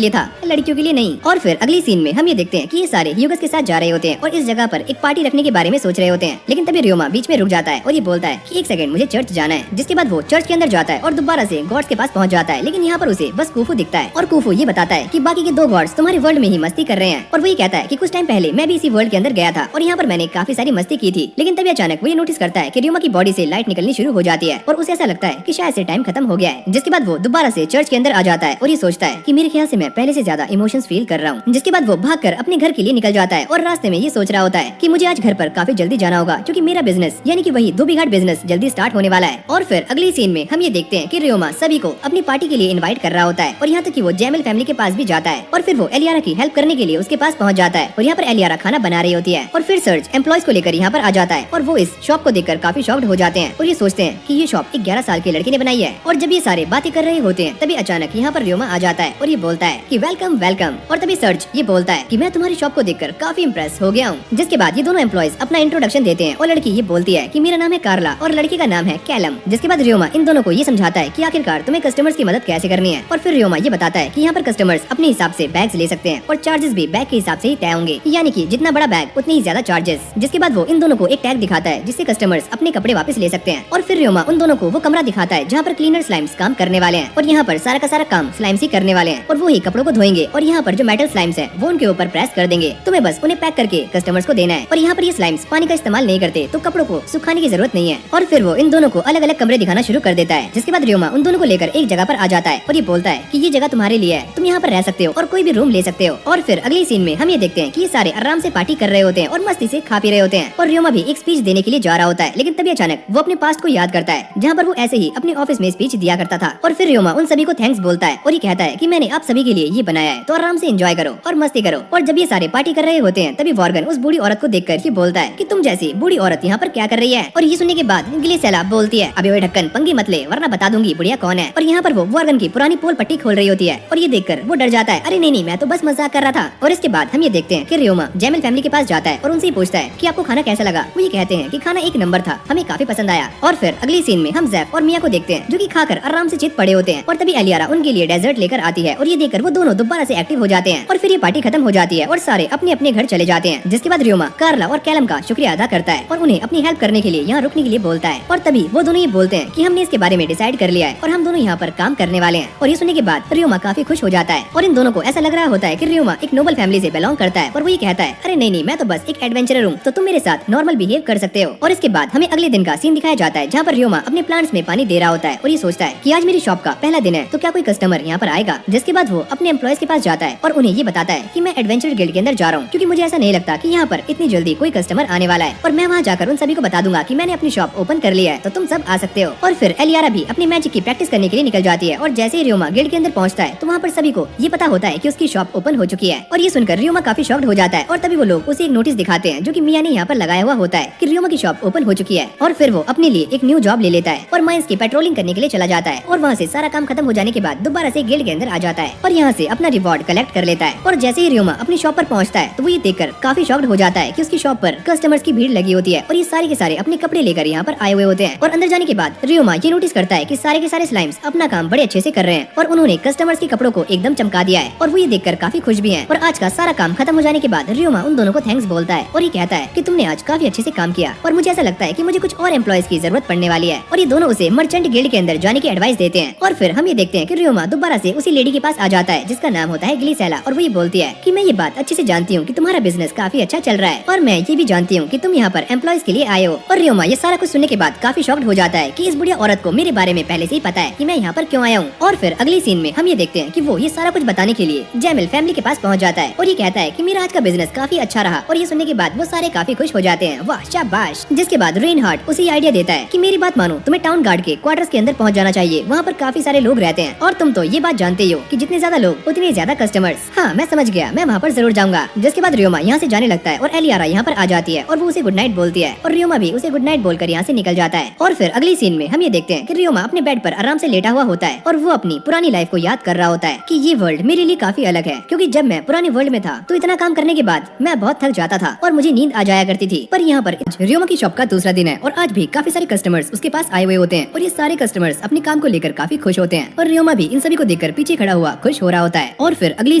लिए था, लड़कियों के लिए नहीं। और फिर अगली सीन में हम ये देखते हैं कि ये सारे ह्यूगस के साथ जा रहे होते हैं और इस जगह पर एक पार्टी रखने के बारे में सोच रहे होते हैं। लेकिन तभी रियोमा बीच में रुक जाता है और ये बोलता है कि एक सेकंड मुझे चर्च जाना है। जिसके बाद वो चर्च के अंदर जाता है और दोबारा से गॉड्स के पास पहुंच जाता है। लेकिन यहाँ पर उसे बस कूफू दिखता है और कूफू ये बताता है कि बाकी के 2 गॉड्स तुम्हारे वर्ल्ड में ही मस्ती कर रहे हैं। और वो ये कहता है कि कुछ टाइम पहले मैं भी इसी वर्ल्ड के अंदर गया था और यहाँ पर मैंने काफी सारी मस्ती की थी। लेकिन तभी अचानक वो ये नोटिस करता है कि रियोमा की बॉडी से लाइट निकलनी शुरू हो जाती है और उसे ऐसा लगता है कि शायद से टाइम खत्म हो गया है। जिसके बाद वो दोबारा से चर्च के अंदर आ जाता है और ये सोचता है कि मेरे ख्याल से मैं पहले से ज्यादा इमोशंस फील कर रहा हूँ। जिसके बाद वो भागकर अपने घर के लिए निकल जाता है और रास्ते में ये सोच रहा होता है कि मुझे आज घर पर काफी जल्दी जाना होगा क्योंकि मेरा बिजनेस यानी कि वही धोबीघाट बिजनेस जल्दी स्टार्ट होने वाला है। और फिर अगली सीन में हम ये देखते हैं कि रियोमा सभी को अपनी पार्टी के लिए इनवाइट कर रहा होता है और यहाँ तक कि वो जैमिल फैमिली के पास भी जाता है और फिर वो एलियारा की हेल्प करने के लिए उसके पास पहुंच जाता है। और यहाँ पर एलियारा खाना बना रही होती है और फिर सर्ज एम्प्लॉयज को लेकर यहाँ पर आ जाता है और वो इस शॉप को देखकर काफी शॉक्ड हो जाते हैं और ये सोचते हैं कि ये शॉप एक 11 साल के लड़के ने बनाई है। और जब ये सारे बातें कर रहे होते हैं तभी अचानक यहाँ पर रियोमा आ जाता है और ये बोलता है कि वेलकम वेलकम। और तभी सर्ज ये बोलता है कि मैं तुम्हारी शॉप को देखकर काफी इम्प्रेस हो गया हूँ। जिसके बाद ये दोनों एम्प्लॉयज अपना इंट्रोडक्शन देते हैं और लड़की ये बोलती है कि मेरा नाम है कार्ला और लड़के का नाम है कैलम। जिसके बाद रियोमा इन दोनों को ये समझाता है कि आखिरकार तुम्हें कस्टमर्स की मदद कैसे करनी है। और फिर रियोमा ये बताता है कि यहाँ पर कस्टमर्स अपने हिसाब से बैग्स ले सकते हैं और चार्जेस भी बैग के हिसाब से ही तय होंगे, यानी कि जितना बड़ा बैग उतनी ही ज्यादा चार्जेस। जिसके बाद वो इन दोनों को एक टैग दिखाता है जिससे कस्टमर्स अपने कपड़े वापस ले सकते हैं। और फिर रियोमा उन दोनों को वो कमरा दिखाता है जहाँ पर क्लीनर स्लाइम्स काम करने वाले हैं और यहाँ पर सारा का सारा काम स्लाइम्स ही करने वाले हैं और वो ही कपड़ों को धोएंगे और यहाँ पर जो मेटल स्लाइम्स है वो उनके ऊपर प्रेस कर देंगे। तुम्हें बस उन्हें पैक करके कस्टमर्स को देना है। और यहाँ पर ये स्लाइम्स पानी का इस्तेमाल नहीं करते तो कपड़ों को सुखाने की जरूरत नहीं है। और फिर वो इन दोनों को अलग अलग कमरे दिखाना शुरू कर देता है। जिसके बाद रियोमा उन दोनों को लेकर एक जगह पर आ जाता है और ये बोलता है कि ये जगह तुम्हारे लिए है, तुम यहाँ पर रह सकते हो और कोई भी रूम ले सकते हो। और फिर अगली सीन में हम ये देखते हैं कि ये सारे आराम से पार्टी कर रहे होते हैं और मस्ती से खा पी रहे होते हैं और रियोमा भी एक स्पीच देने के लिए जा रहा होता है। लेकिन तभी अचानक वो अपने पास्ट को याद करता है जहाँ पर वो ऐसे ही अपने ऑफिस में स्पीच दिया करता था। और फिर रियोमा उन सभी को थैंक्स बोलता है और ये कहता है कि मैंने आप सभी के लिए ये बनाया है तो आराम से एंजॉय करो और मस्ती करो। और जब ये सारे पार्टी कर रहे होते हैं तभी वॉर्गन उस बूढ़ी औरत को देखकर ये बोलता है कि तुम जैसी बूढ़ी औरत यहाँ पर क्या कर रही है। और ये सुनने के बाद ग्लिसेला बोलती है अबे ओए ढक्कन पंगी मत ले वरना बता दूंगी बुढ़िया कौन है। और यहाँ पर वो वॉर्गन की पुरानी पोल पट्टी खोल रही होती है और ये देखकर वो डर जाता है, अरे नहीं मैं तो बस मजाक कर रहा था। और इसके बाद हम ये देखते हैं कि रियोमा जैमिल फैमिली के पास जाता है और उनसे पूछता है कि आपको खाना कैसा लगा। वो ये कहते हैं कि खाना एक नंबर था, हमें काफी पसंद आया। और फिर अगली सीन में हम जैफ और मिया को देखते हैं जो कि खाकर आराम से चित पड़े होते हैं और तभी एलियारा उनके लिए डेजर्ट लेकर आती है और ये देखकर वो दोनों दोबारा से एक्टिव हो जाते हैं। और फिर ये पार्टी खत्म हो जाती है और सारे अपने अपने घर चले जाते हैं। जिसके बाद रियोमा कार्ला और कैलम का शुक्रिया अदा करता है और उन्हें अपनी हेल्प करने के लिए यहाँ रुकने के लिए बोलता है। और तभी वो दोनों ये बोलते हैं कि हमने इसके बारे में डिसाइड कर लिया है और हम दोनों यहाँ पर काम करने वाले हैं। और ये सुनने के बाद रियोमा काफी खुश हो जाता है और इन दोनों को ऐसा लग रहा होता है कि रियोमा एक नोबल फैमिली से बिलोंग करता है। और वो ये कहता है अरे नहीं मैं तो बस एक एडवेंचरर हूँ तो तुम मेरे साथ नॉर्मल बिहेव कर सकते हो। और इसके बाद हमें अगले दिन का सीन दिखाया जाता है जहाँ पर रियोमा अपने प्लांट्स में पानी दे रहा होता है और ये सोचता है कि आज मेरी शॉप का पहला दिन है तो क्या कोई कस्टमर यहाँ पर आएगा। जिसके बाद वो अपने एम्प्लॉयज के पास जाता है और उन्हें ये बताता है कि मैं एडवेंचर गिल्ड के अंदर जा रहा हूँ क्योंकि मुझे ऐसा नहीं लगता कि यहाँ पर इतनी जल्दी कोई कस्टमर आने वाला है और मैं वहाँ जाकर उन सभी को बता दूंगा कि मैंने अपनी शॉप ओपन कर लिया है तो तुम सब आ सकते हो। और फिर एलियारा भी अपनी मैजिक की प्रैक्टिस करने के लिए निकल जाती है और जैसे ही रियोमा गिल्ड के अंदर पहुंचता है तो वहाँ पर सभी को ये पता होता है कि उसकी शॉप ओपन हो चुकी है। और ये सुनकर रियोमा काफी शॉक्ड हो जाता है और तभी वो लोग उसे एक नोटिस दिखाते हैं जो कि मिया ने यहाँ पर लगाया हुआ होता है कि रियोमा की शॉप ओपन हो चुकी है। और फिर वो अपने लिए एक न्यू जॉब ले लेता है और माइंस की पेट्रोलिंग करने के लिए चला जाता है और वहाँ से सारा काम खत्म हो जाने के बाद दोबारा से गिल्ड के अंदर आ जाता है और यहाँ से अपना रिवॉर्ड कलेक्ट कर लेता है। और जैसे ही रियोमा अपनी शॉप पर पहुँचता है तो वो ये देखकर काफी शॉक्ड हो जाता है कि उसकी शॉप पर कस्टमर्स की भीड़ लगी होती है और ये सारे के सारे अपने कपड़े लेकर यहाँ पर आए हुए होते हैं। और अंदर जाने के बाद रियोमा ये नोटिस करता है कि सारे के सारे स्लाइम्स अपना काम बड़े अच्छे से कर रहे हैं और उन्होंने कस्टमर्स के कपड़ों को एकदम चमका दिया है और वो ये देखकर काफी खुश भी हैं। और आज का सारा काम खत्म हो जाने के बाद रियोमा उन दोनों को थैंक्स बोलता है और ये कहता है कि तुमने आज काफी अच्छे से काम किया और मुझे ऐसा लगता है कि मुझे कुछ और एम्प्लॉयज की जरूरत पड़ने वाली है। और ये दोनों उसे मर्चेंट गिल्ड के अंदर जाने की एडवाइस देते हैं। और फिर हम ये देखते हैं कि रियोमा दोबारा से उसी लेडी के पास आ जाता है जिसका नाम होता है ग्लिसेला और वो ये बोलती है कि मैं ये बात अच्छे से जानती हूँ कि तुम्हारा बिजनेस काफी अच्छा चल रहा है और मैं ये भी जानती हूँ कि तुम यहाँ पर एम्प्लॉयज के लिए आए हो। और रियोमा ये सारा कुछ सुनने के बाद काफी शॉक्ड हो जाता है कि इस बुढ़िया औरत को मेरे बारे में पहले से ही पता है कि मैं यहाँ पर क्यों आया हूँ। और फिर अगली सीन में हम ये देखते हैं कि वो ये सारा कुछ बताने के लिए जैमिल फैमिली के पास पहुँच जाता है और ये कहता है कि मेरा आज का बिजनेस काफी अच्छा रहा। और ये सुनने के बाद वो सारे काफी खुश हो जाते हैं, वाह शाबाश। जिसके बाद रेनहार्ट उसे आइडिया देता है कि मेरी बात मानो, तुम्हें टाउन गार्ड के क्वार्टर्स के अंदर पहुंच जाना चाहिए, वहाँ पर काफी सारे लोग रहते हैं और तुम तो ये बात जानते ही हो कि जितने ज्यादा लोग उतने ज्यादा कस्टमर्स। हाँ मैं समझ गया, मैं वहाँ पर जरूर जाऊंगा। जिसके बाद रियोमा यहाँ से जाने लगता है और एलियारा यहाँ पर आ जाती है और वो उसे गुड नाइट बोलती है और रियोमा भी उसे गुड नाइट बोलकर यहाँ से निकल जाता है। और फिर अगली सीन में हम ये देखते हैं कि रियोमा अपने बेड पर आराम से लेटा हुआ होता है और वो अपनी पुरानी लाइफ को याद कर रहा होता है कि ये वर्ल्ड मेरे लिए काफी अलग है क्योंकि जब मैं पुराने वर्ल्ड में था तो इतना काम करने के बाद मैं बहुत थक जाता था और मुझे नींद आ जाया करती थी। पर यहाँ पर रियोमा की शॉप का दूसरा दिन है और आज भी काफी सारे कस्टमर्स उसके पास आए हुए होते हैं और ये सारे कस्टमर्स अपने काम को लेकर काफी खुश होते हैं और रियोमा भी इन सभी को देखकर पीछे खड़ा हुआ खुश हो रहा होता है। और फिर अगली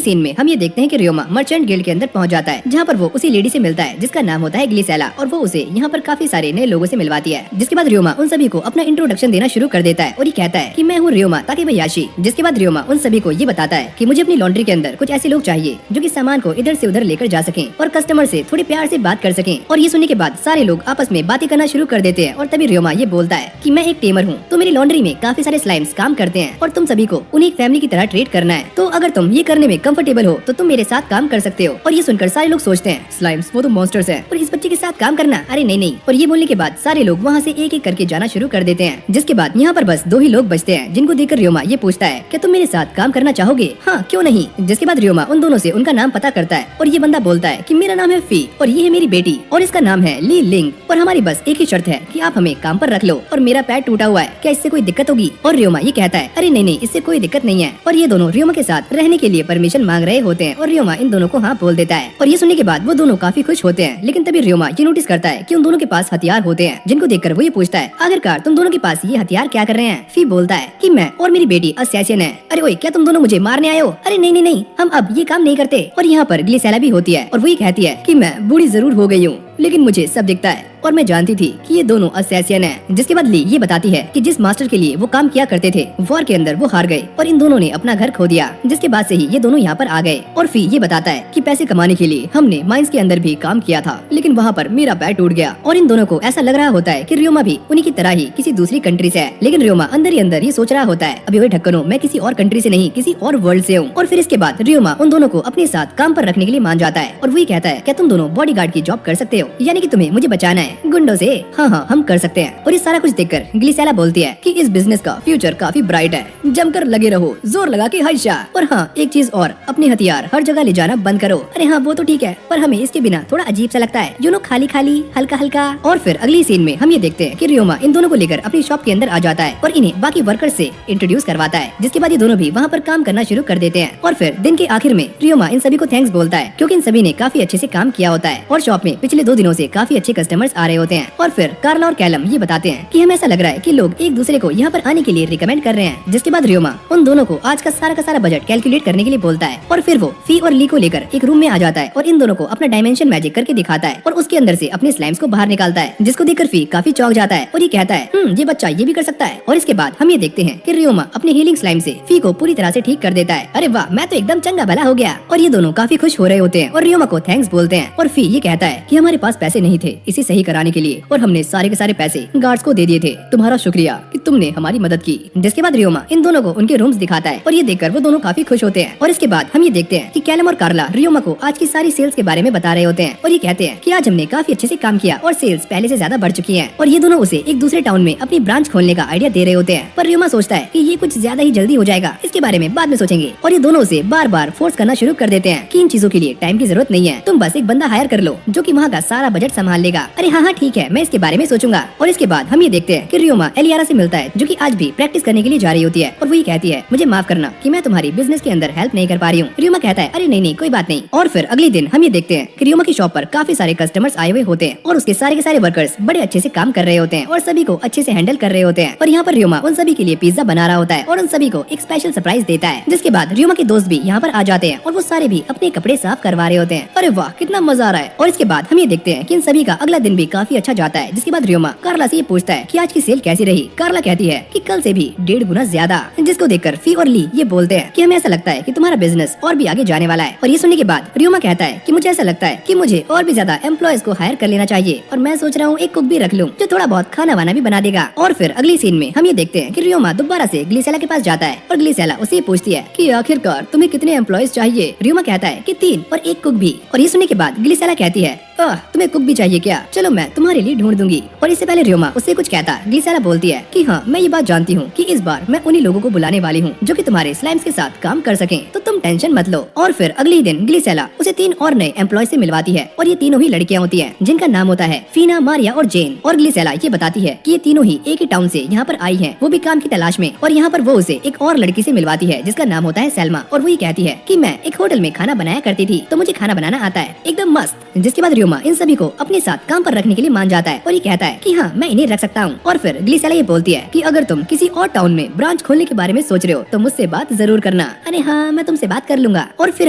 सीन में हम ये देखते हैं कि रियोमा मर्चेंट गिल्ड के अंदर पहुंच जाता है, जहाँ पर वो उसी लेडी से मिलता है जिसका नाम होता है ग्लिसेला, और वो उसे यहाँ पर काफी सारे नए लोगों से मिलवाती है। जिसके बाद रियोमा उन सभी को अपना इंट्रोडक्शन देना शुरू कर देता है और ये कहता है कि मैं हूँ रियोमा ताकेबयाशी। जिसके बाद रियोमा उन सभी को ये बताता है कि मुझे अपनी लॉन्ड्री के अंदर कुछ ऐसे लोग चाहिए जो कि सामान को इधर से उधर लेकर जा सकें और कस्टमर से थोड़ी प्यार से बात कर सकें। और ये सुनने के बाद सारे लोग आपस में बातें करना शुरू कर देते हैं और तभी रियोमा ये बोलता है कि मैं एक टेमर हूँ, तो मेरी लॉन्ड्री में काफी सारे स्लाइम्स काम करते हैं और तुम सभी को उन्हें एक फैमिली की तरह ट्रीट करना है, तो अगर तुम ये करने में कंफर्टेबल हो तो तुम मेरे साथ काम कर सकते हो। और ये सुनकर सारे लोग सोचते हैं स्लाइम्स वो तो मॉन्स्टर्स हैं और इस बच्चे के साथ काम करना, अरे नहीं नहीं। और ये बोलने के बाद सारे लोग वहाँ से एक एक करके जाना शुरू कर देते हैं। जिसके बाद यहाँ पर बस 2 ही लोग बचते हैं, जिनको देखकर रियोमा ये पूछता है क्या तुम मेरे साथ काम करना चाहोगे? हाँ क्यों नहीं। जिसके बाद रियोमा उन दोनों से उनका नाम पता करता है और ये बंदा बोलता है कि मेरा नाम है फी और ये है मेरी बेटी और इसका नाम है ली लिंग और हमारी बस एक ही शर्त है कि आप हमें काम पर रख लो और मेरा पैर टूटा हुआ है, क्या इससे कोई दिक्कत होगी? और रियोमा ये कहता है अरे नहीं नहीं इससे कोई दिक्कत नहीं है। और ये दोनों रियोमा के साथ रहने के लिए परमिशन मांग रहे होते हैं और रियोमा इन दोनों को हाँ बोल देता है। और ये सुनने के बाद वो दोनों काफी खुश होते हैं, लेकिन तभी रियोमा ये नोटिस करता है कि उन दोनों के पास हथियार होते हैं, जिनको देखकर वो ये पूछता है आखिरकार तुम दोनों के पास ये हथियार क्या कर रहे हैं? फी बोलता है कि मैं और मेरी बेटी असैसिन है। अरे ओए क्या तुम दोनों मुझे मारने आए हो? अरे नहीं नहीं नहीं हम अब ये काम नहीं करते। और यहाँ पर ग्लिसेला भी होती है और वो ये कहती है कि मैं बूढ़ी जरूर हो गई हूँ लेकिन मुझे सब दिखता है और मैं जानती थी कि ये दोनों असैसियन हैं। जिसके बाद ली ये बताती है कि जिस मास्टर के लिए वो काम किया करते थे वॉर के अंदर वो हार गए और इन दोनों ने अपना घर खो दिया। जिसके बाद से ही ये दोनों यहाँ पर आ गए। और फिर ये बताता है कि पैसे कमाने के लिए हमने माइंस के अंदर भी काम किया था, लेकिन वहाँ पर मेरा पैर टूट गया। और इन दोनों को ऐसा लग रहा होता है कि रियोमा भी उन्हीं की तरह ही किसी दूसरी कंट्री से है, लेकिन रियोमा अंदर ही अंदर ये सोच रहा होता है अभी वही ढक्कनो मैं किसी और कंट्री से नहीं किसी और वर्ल्ड से हूँ। और फिर इसके बाद रियोमा उन दोनों को अपने साथ काम पर रखने के लिए मान जाता है और वही कहता है क्या तुम दोनों बॉडीगार्ड की जॉब कर सकते हो, यानी कि तुम्हें मुझे बचाना है गुंडों से? हाँ हाँ हम कर सकते हैं। और ये सारा कुछ देखकर ग्लिसेला बोलती है कि इस बिजनेस का फ्यूचर काफी ब्राइट है, जमकर लगे रहो, जोर लगा के हाइशा। और हाँ एक चीज और, अपने हथियार हर जगह ले जाना बंद करो। अरे हाँ वो तो ठीक है, पर हमें इसके बिना थोड़ा अजीब सा लगता है, यूँ खाली खाली हल्का हल्का। और फिर अगली सीन में हम ये देखते हैं कि रियोमा इन दोनों को लेकर अपनी शॉप के अंदर आ जाता है और इन्हें बाकी वर्कर्स से इंट्रोड्यूस करवाता है। जिसके बाद ये दोनों भी वहाँ पर काम करना शुरू कर देते हैं। और फिर दिन के आखिर में रियोमा इन सभी को थैंक्स बोलता है, क्योंकि इन सभी ने काफी अच्छे से काम किया होता है और शॉप में पिछले 2 दिनों से काफी अच्छे कस्टमर्स आ रहे होते हैं। और फिर कार्ला और कैलम ये बताते हैं कि हमें ऐसा लग रहा है कि लोग एक दूसरे को यहाँ पर आने के लिए रिकमेंड कर रहे हैं। जिसके बाद रियोमा उन दोनों को आज का सारा बजट कैलकुलेट करने के लिए बोलता है और फिर वो फी और ली को लेकर एक रूम में आ जाता है और इन दोनों को अपना डायमेंशन मैजिक करके दिखाता है और उसके अंदर से अपने स्लाइम्स को बाहर निकालता है, जिसको देखकर फी काफी चौंक जाता है और ये कहता है ये बच्चा ये भी कर सकता है। और इसके बाद हम ये देखते हैं कि रियोमा अपने हीलिंग स्लाइम से फी को पूरी तरह से ठीक कर देता है। अरे वाह मैं तो एकदम चंगा भला हो गया। और ये दोनों काफी खुश हो रहे होते हैं और रियोमा को थैंक्स बोलते हैं। और फी ये कहता है कि हमारे पास पैसे नहीं थे इसे सही कराने के लिए और हमने सारे के सारे पैसे गार्ड्स को दे दिए थे, तुम्हारा शुक्रिया कि तुमने हमारी मदद की। जिसके बाद रियोमा इन दोनों को उनके रूम्स दिखाता है और ये देखकर वो दोनों काफी खुश होते हैं। और इसके बाद हम ये देखते हैं कि कैलम और कार्ला रियोमा को आज की सारी सेल्स के बारे में बता रहे होते हैं और ये कहते हैं कि आज हमने काफी अच्छे से काम किया और सेल्स पहले से ज्यादा बढ़ चुकी है। और ये दोनों उसे एक दूसरे टाउन में अपनी ब्रांच खोलने का आइडिया दे रहे होते हैं, पर रियोमा सोचता है कि ये कुछ ज्यादा ही जल्दी हो जाएगा, इसके बारे में बाद में सोचेंगे। और ये दोनों उसे बार बार फोर्स करना शुरू कर देते हैं कि इन चीजों के लिए टाइम की जरूरत नहीं है, तुम बस एक बंदा हायर कर लो जो कि वहाँ का सारा बजट संभाल लेगा। अरे हाँ ठीक है मैं इसके बारे में सोचूंगा। और इसके बाद हम ये देखते हैं कि रियोमा एलियारा से मिलता है जो कि आज भी प्रैक्टिस करने के लिए जा रही होती है और वो ये कहती है मुझे माफ करना कि मैं तुम्हारी बिजनेस के अंदर हेल्प नहीं कर पा रही हूँ। रियोमा कहता है अरे नहीं नहीं कोई बात नहीं। और फिर अगले दिन हम ये देखते हैं कि रियोमा की शॉप पर काफी सारे कस्टमर्स आए हुए होते हैं और उसके सारे के सारे वर्कर्स बड़े अच्छे से काम कर रहे होते हैं और सभी को अच्छे से हैंडल कर रहे होते हैं। और यहाँ पर रियोमा उन सभी के लिए पिज्जा बना रहा होता है और उन सभी को एक स्पेशल सरप्राइज देता है। जिसके बाद रियोमा के दोस्त भी यहाँ पर आ जाते हैं और वो सारे भी अपने कपड़े साफ करवा रहे होते हैं। अरे वाह कितना मजा आ रहा है। और इसके बाद हम ये देखते हैं कि इन सभी का अगला दिन भी काफी अच्छा जाता है। जिसके बाद रियोमा कार्ला से ये पूछता है कि आज की सेल कैसी रही। कार्ला कहती है कि कल से भी 1.5 गुना ज्यादा। जिसको देखकर फी और ली ये बोलते हैं कि हमें ऐसा लगता है कि तुम्हारा बिजनेस और भी आगे जाने वाला है। और ये सुनने के बाद रियोमा कहता है कि मुझे ऐसा लगता है कि मुझे और भी ज्यादा एम्प्लॉयज को हायर कर लेना चाहिए और मैं सोच रहा हूँ एक कुक भी रख लूँ जो थोड़ा बहुत खाना वाना भी बना देगा। और फिर अगली सीन में हम ये देखते हैं कि रियोमा दोबारा से ग्लिसेला के पास जाता है और ग्लिसेला उसे पूछती है कि आखिरकार तुम्हें कितने एम्प्लॉयज चाहिए। रियोमा कहता है कि 3 और एक कुक भी। और ये सुनने के बाद ग्लिसेला कहती है तुम्हें कुक भी चाहिए क्या, चलो मैं तुम्हारे लिए ढूंढ दूंगी। और इससे पहले रियोमा उससे कुछ कहता ग्लिसेला बोलती है कि हाँ मैं ये बात जानती हूँ कि इस बार मैं उन्हीं लोगों को बुलाने वाली हूँ जो कि तुम्हारे स्लाइम्स के साथ काम कर सकें, तो तुम टेंशन मत लो। और फिर अगले ही दिन ग्लिसेला उसे 3 और नए एम्प्लॉय से मिलवाती है और ये तीनों ही लड़कियाँ होती है जिनका नाम होता है फीना, मारिया और जेन। और ग्लिसेला ये बताती है कि ये तीनों ही एक ही टाउन से यहाँ पर आई है, वो भी काम की तलाश में। और यहाँ पर वो उसे एक और लड़की से मिलवाती है जिसका नाम होता है सलमा और वो ये कहती है कि मैं एक होटल में खाना बनाया करती थी तो मुझे खाना बनाना आता है एकदम मस्त। जिसके बाद रियोमा रियोमा इन सभी को अपने साथ काम पर रखने के लिए मान जाता है और ये कहता है कि हाँ मैं इन्हें रख सकता हूँ। और फिर ग्लिसेला ये बोलती है कि अगर तुम किसी और टाउन में ब्रांच खोलने के बारे में सोच रहे हो तो मुझसे बात जरूर करना। अरे हाँ मैं तुमसे बात कर लूंगा। और फिर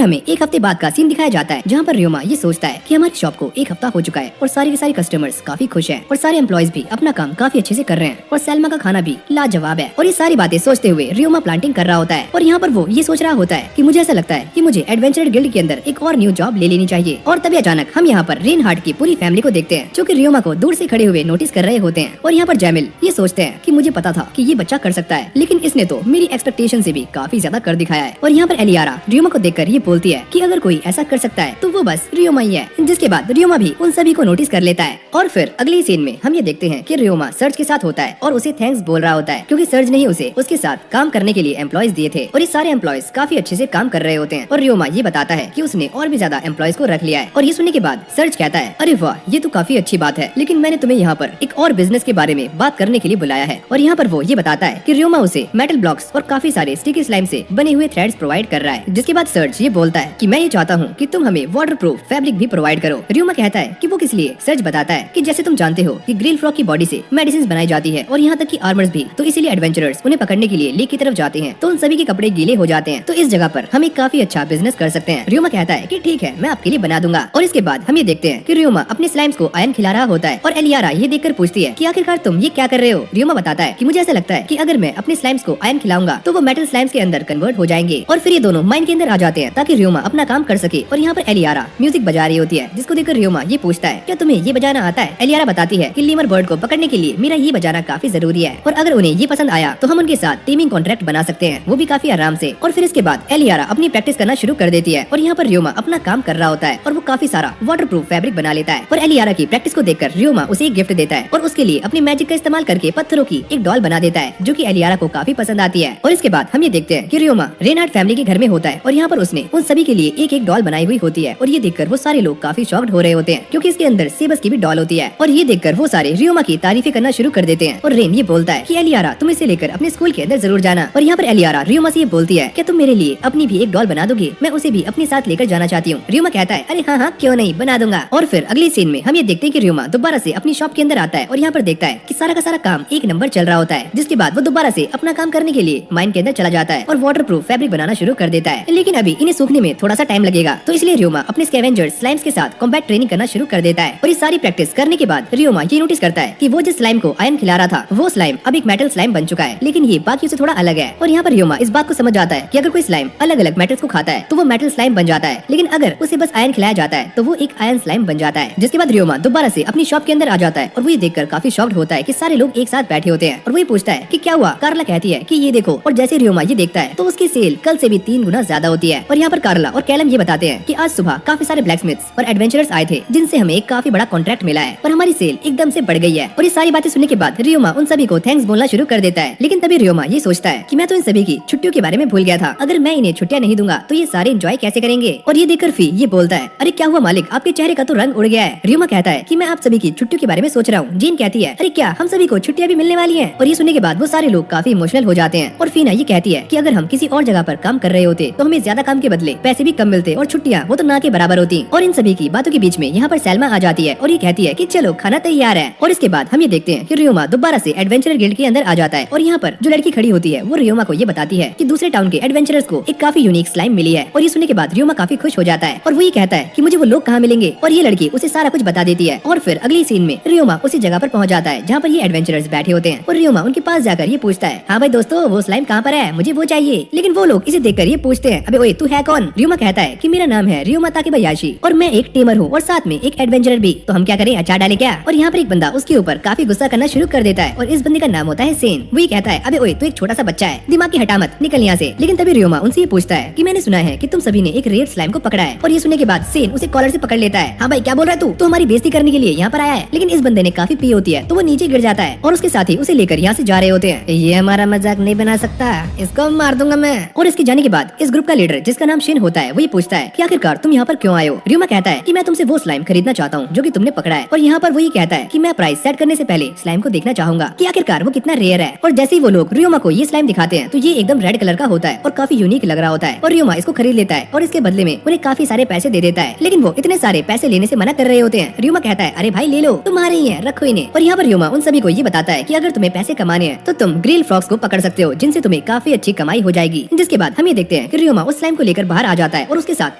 हमें एक हफ्ते बाद का सीन दिखाया जाता है जहाँ पर रियोमा ये सोचता है कि हमारी शॉप को एक हफ्ता हो चुका है और सारे के सारे कस्टमर्स काफी खुश हैं और सारे एम्प्लॉयज भी अपना काम काफी अच्छे से कर रहे हैं और सैल्मा का खाना भी लाजवाब है। और ये सारी बातें सोचते हुए रियोमा प्लांटिंग कर रहा होता है और यहाँ पर वो ये सोच रहा होता है कि मुझे ऐसा लगता है कि मुझे एडवेंचर गिल्ड के अंदर एक और न्यू जॉब ले लेनी चाहिए। और तभी अचानक हम यहाँ पर रेनहार्ट की पूरी फैमिली को देखते हैं जो कि रियोमा को दूर से खड़े हुए नोटिस कर रहे होते हैं। और यहाँ पर जैमिल ये सोचते हैं कि मुझे पता था कि ये बच्चा कर सकता है, लेकिन इसने तो मेरी एक्सपेक्टेशन से भी काफी ज्यादा कर दिखाया है। और यहाँ पर एलियारा रियोमा को देखकर ये बोलती है कि अगर कोई ऐसा कर सकता है तो वो बस रियोमा ही है। जिसके बाद रियोमा भी उन सभी को नोटिस कर लेता है। और फिर अगले सीन में हम ये देखते हैं कि रियोमा सर्ज के साथ होता है और उसे थैंक्स बोल रहा होता है क्योंकि सर्ज ने ही उसे उसके साथ काम करने के लिए एम्प्लॉयज दिए थे और ये सारे एम्प्लॉयज काफी अच्छे से काम कर रहे होते हैं। और रियोमा ये बताता है कि उसने और भी ज्यादा एम्प्लॉयज को रख लिया है। और ये सुनने के बाद सर्ज कहता है अरे वाह ये तो काफी अच्छी बात है, लेकिन मैंने तुम्हें यहाँ पर एक और बिजनेस के बारे में बात करने के लिए बुलाया है। और यहाँ पर वो ये बताता है कि रियोमा उसे मेटल ब्लॉक्स और काफी सारे स्टिकी स्लाइम से बने हुए थ्रेड्स प्रोवाइड कर रहा है। जिसके बाद सर्ज ये बोलता है कि मैं ये चाहता हूँ कि तुम हमें वाटरप्रूफ फैब्रिक भी प्रोवाइड करो। रियोमा कहता है कि वो किस लिए। सर्ज बताता है कि जैसे तुम जानते हो कि ग्रिल फ्रॉग की बॉडी से मेडिसिन बनाई जाती है और यहाँ तक कि आर्मर्स भी, तो इसीलिए एडवेंचरर्स उन्हें पकड़ने के लिए लेक की तरफ जाते हैं तो उन सभी के कपड़े गीले हो जाते हैं। तो इस जगह पर हम एक काफी अच्छा बिजनेस कर सकते हैं। रियोमा कहता है कि ठीक है मैं आपके लिए बना दूंगा। और इसके बाद हम ये देखते हैं कि रियोमा अपने स्लाइम्स को आयन खिला रहा होता है और एलियारा ये देखकर पूछती है कि आखिरकार तुम ये क्या कर रहे हो। रियोमा बताता है कि मुझे ऐसा लगता है कि अगर मैं अपने स्लाइम्स को आयन खिलाऊंगा तो वो मेटल स्लाइम्स के अंदर कन्वर्ट हो जाएंगे। और फिर ये दोनों माइन के अंदर आ जाते हैं ताकि रियोमा अपना काम कर सके। और यहाँ पर एलियारा म्यूजिक बजा रही होती है जिसको देखकर रियोमा ये पूछता है क्या तुम्हें ये बजाना आता है। एलियारा बताती है कि लीमर बर्ड को पकड़ने के लिए मेरा ये बजाना काफी जरूरी है और अगर उन्हें ये पसंद आया तो हम उनके साथ टीमिंग कॉन्ट्रैक्ट बना सकते हैं, वो भी काफी आराम से। और फिर इसके बाद एलियारा अपनी प्रैक्टिस करना शुरू कर देती है और यहाँ पर रियोमा अपना काम कर रहा होता है और वो काफी सारा वाटरप्रूफ फैब्रिक बना लेता है। और एलियारा की प्रैक्टिस को देखकर रियोमा उसे एक गिफ्ट देता है और उसके लिए अपनी मैजिक का इस्तेमाल करके पत्थरों की एक डॉल बना देता है जो कि एलियारा को काफी पसंद आती है। और इसके बाद हम ये देखते हैं कि रियोमा रेनहार्ट फैमिली के घर में होता है और यहाँ पर उसने उन सभी के लिए एक एक डॉल बनाई हुई होती है। और ये देखकर वो सारे लोग काफी शॉक्ड हो रहे होते हैं क्योंकि इसके अंदर सेबस की भी डॉल होती है। और ये देखकर वो सारे रियोमा की तारीफें करना शुरू कर देते हैं। और रेन ये बोलता है कि एलियारा तुम इसे लेकर अपने स्कूल के अंदर जरूर जाना। और यहाँ पर एलियारा रियोमा से ये बोलती है क्या तुम मेरे लिए अपनी भी एक डॉल बना दोगे, मैं उसे भी अपने साथ लेकर जाना चाहती हूँ। रियोमा कहता है अरे हाँ हाँ क्यों नहीं, बना दूंगा। और फिर अगले सीन में हम ये देखते हैं कि रियोमा दोबारा से अपनी शॉप के अंदर आता है और यहाँ पर देखता है कि सारा का सारा काम एक नंबर चल रहा होता है। जिसके बाद वो दोबारा से अपना काम करने के लिए माइन के अंदर चला जाता है और वाटरप्रूफ फैब्रिक बनाना शुरू कर देता है। लेकिन अभी इन्हें सूखने में थोड़ा सा टाइम लगेगा तो इसलिए रियोमा अपने स्कैवेंजर्स स्लाइम्स के साथ कॉम्बैट ट्रेनिंग करना शुरू कर देता है। और ये सारी प्रैक्टिस करने के बाद रियोमा ये नोटिस करता है कि वो जिस स्लाइम को आयन खिला रहा था वो स्लाइम अब एक मेटल स्लाइम बन चुका है, लेकिन ये बाकी से थोड़ा अलग है। और यहाँ पर रियोमा इस बात को समझ जाता है कि अगर कोई स्लाइम अलग अलग मेटल्स को खाता है तो वो मेटल स्लाइम बन जाता है, लेकिन अगर उसे बस आयन खिलाया जाता है तो वो एक आयन स्लाइम बन जाता है। जिसके बाद रियोमा दोबारा से अपनी शॉप के अंदर आ जाता है और वो ये देखकर काफी शॉक्ड होता है कि सारे लोग एक साथ बैठे होते हैं। और वो ये पूछता है कि क्या हुआ। कार्ला कहती है कि ये देखो। और जैसे रियोमा ये देखता है तो उसकी सेल कल से भी 3 गुना ज्यादा होती है। और यहाँ पर कार्ला और कैलम ये बताते हैं कि आज सुबह काफी सारे ब्लैकस्मिथ्स और एडवेंचरर्स आए थे जिनसे हमें एक काफी बड़ा कॉन्ट्रैक्ट मिला है और हमारी सेल एकदम से बढ़ गई है। और ये सारी बातें सुनने के बाद रियोमा उन सभी को थैंक्स बोलना शुरू कर देता है। लेकिन तभी रियोमा ये सोचता है कि मैं तो इन सभी की छुट्टियों के बारे में भूल गया था, अगर मैं इन्हें छुट्टियां नहीं दूंगा तो ये सारे एंजॉय कैसे करेंगे। और ये देखकर फी ये बोलता है अरे क्या हुआ मालिक, आपके चेहरे का तो रंग उड़ गया है। रियोमा कहता है कि मैं आप सभी की छुट्टियों के बारे में सोच रहा हूँ। जीन कहती है अरे क्या हम सभी को छुट्टियां भी मिलने वाली हैं। और ये सुनने के बाद वो सारे लोग काफी इमोशनल हो जाते हैं। और फीना ये कहती है कि अगर हम किसी और जगह पर काम कर रहे होते तो हमें ज्यादा काम के बदले पैसे भी कम मिलते और छुट्टियां वो तो ना के बराबर होती। और इन सभी की बातों के बीच में यहाँ पर सैल्मा आ जाती है और ये कहती है कि चलो खाना तैयार है। और इसके बाद हम ये देखते हैं कि रियोमा दोबारा से एडवेंचरर गिल्ड के अंदर आ जाता है और यहाँ पर जो लड़की खड़ी होती है वो रियोमा को ये बताती है कि दूसरे टाउन के एडवेंचरर्स को एक काफी यूनिक स्लाइम मिली है। और ये सुनने के बाद रियोमा काफी खुश हो जाता है और वो ये कहता है कि मुझे वो लोग कहाँ मिलेंगे। और ये लड़की उसे सारा कुछ बता देती है। और फिर अगली सीन में रियोमा उसी जगह पर पहुंच जाता है जहाँ पर ये एडवेंचरर्स बैठे होते हैं और रियोमा उनके पास जाकर ये पूछता है हाँ भाई दोस्तों वो स्लाइम कहाँ पर है, मुझे वो चाहिए। लेकिन वो लोग इसे देखकर ये पूछते हैं अबे ओए तू है कौन। रियोमा कहता है कि मेरा नाम है रियोमा ताकेबायाशी और मैं एक टेमर हूँ और साथ में एक एडवेंचरर भी, तो हम क्या करें अचार डाले क्या। और यहाँ पर एक बंदा उसके ऊपर काफी गुस्सा करना शुरू कर देता है और इस बंदे का नाम होता है सेन। वो ये कहता है अबे ओए तू एक छोटा सा बच्चा है, दिमाग की हटा मत, निकल यहाँ से। लेकिन तभी रियोमा उनसे ये पूछता है कि मैंने सुना है कि तुम सभी ने एक रेड स्लाइम को पकड़ा है। और ये सुनने के बाद सेन उसे कॉलर से पकड़ लेता है। हाँ भाई क्या बोल रहा है तू हमारी बेइज्जती करने के लिए यहाँ पर आया है। लेकिन इस बंदे ने काफी पी होती है तो वो नीचे गिर जाता है और उसके साथ ही उसे लेकर यहाँ से जा रहे होते हैं। ये हमारा मजाक नहीं बना सकता, इसको मार दूंगा मैं। और इसके जाने के बाद इस ग्रुप का लीडर जिसका नाम शिन होता है वो ये पूछता है कि आखिरकार तुम यहाँ पर क्यों आए हो। रियोमा कहता है कि मैं तुमसे वो स्लाइम खरीदना चाहता हूँ जो कि तुमने पकड़ा है। और यहाँ पर वो ये कहता है कि मैं प्राइस सेट करने से पहले स्लाइम को देखना चाहूंगा कि आखिरकार वो कितना रेयर है। और जैसे ही वो लोग रियोमा को ये स्लाइम दिखाते हैं तो ये एकदम रेड कलर का होता है और काफी यूनिक लग रहा होता है। और रियोमा इसको खरीद लेता है और इसके बदले में उन्हें काफी सारे पैसे दे देता है। लेकिन वो इतने सारे पैसे पैसे लेने से मना कर रहे होते हैं। रियोमा कहता है अरे भाई ले लो, तुम्हारे ही है, रखो इन्हें। और यहाँ पर रियोमा उन सभी को ये बताता है कि अगर तुम्हें पैसे कमाने हैं तो तुम ग्रिल फ्रॉग्स को पकड़ सकते हो, जिनसे तुम्हें काफी अच्छी कमाई हो जाएगी। जिसके बाद हम ये देखते हैं कि रियोमा उस स्लाइम को लेकर बाहर आ जाता है और उसके साथ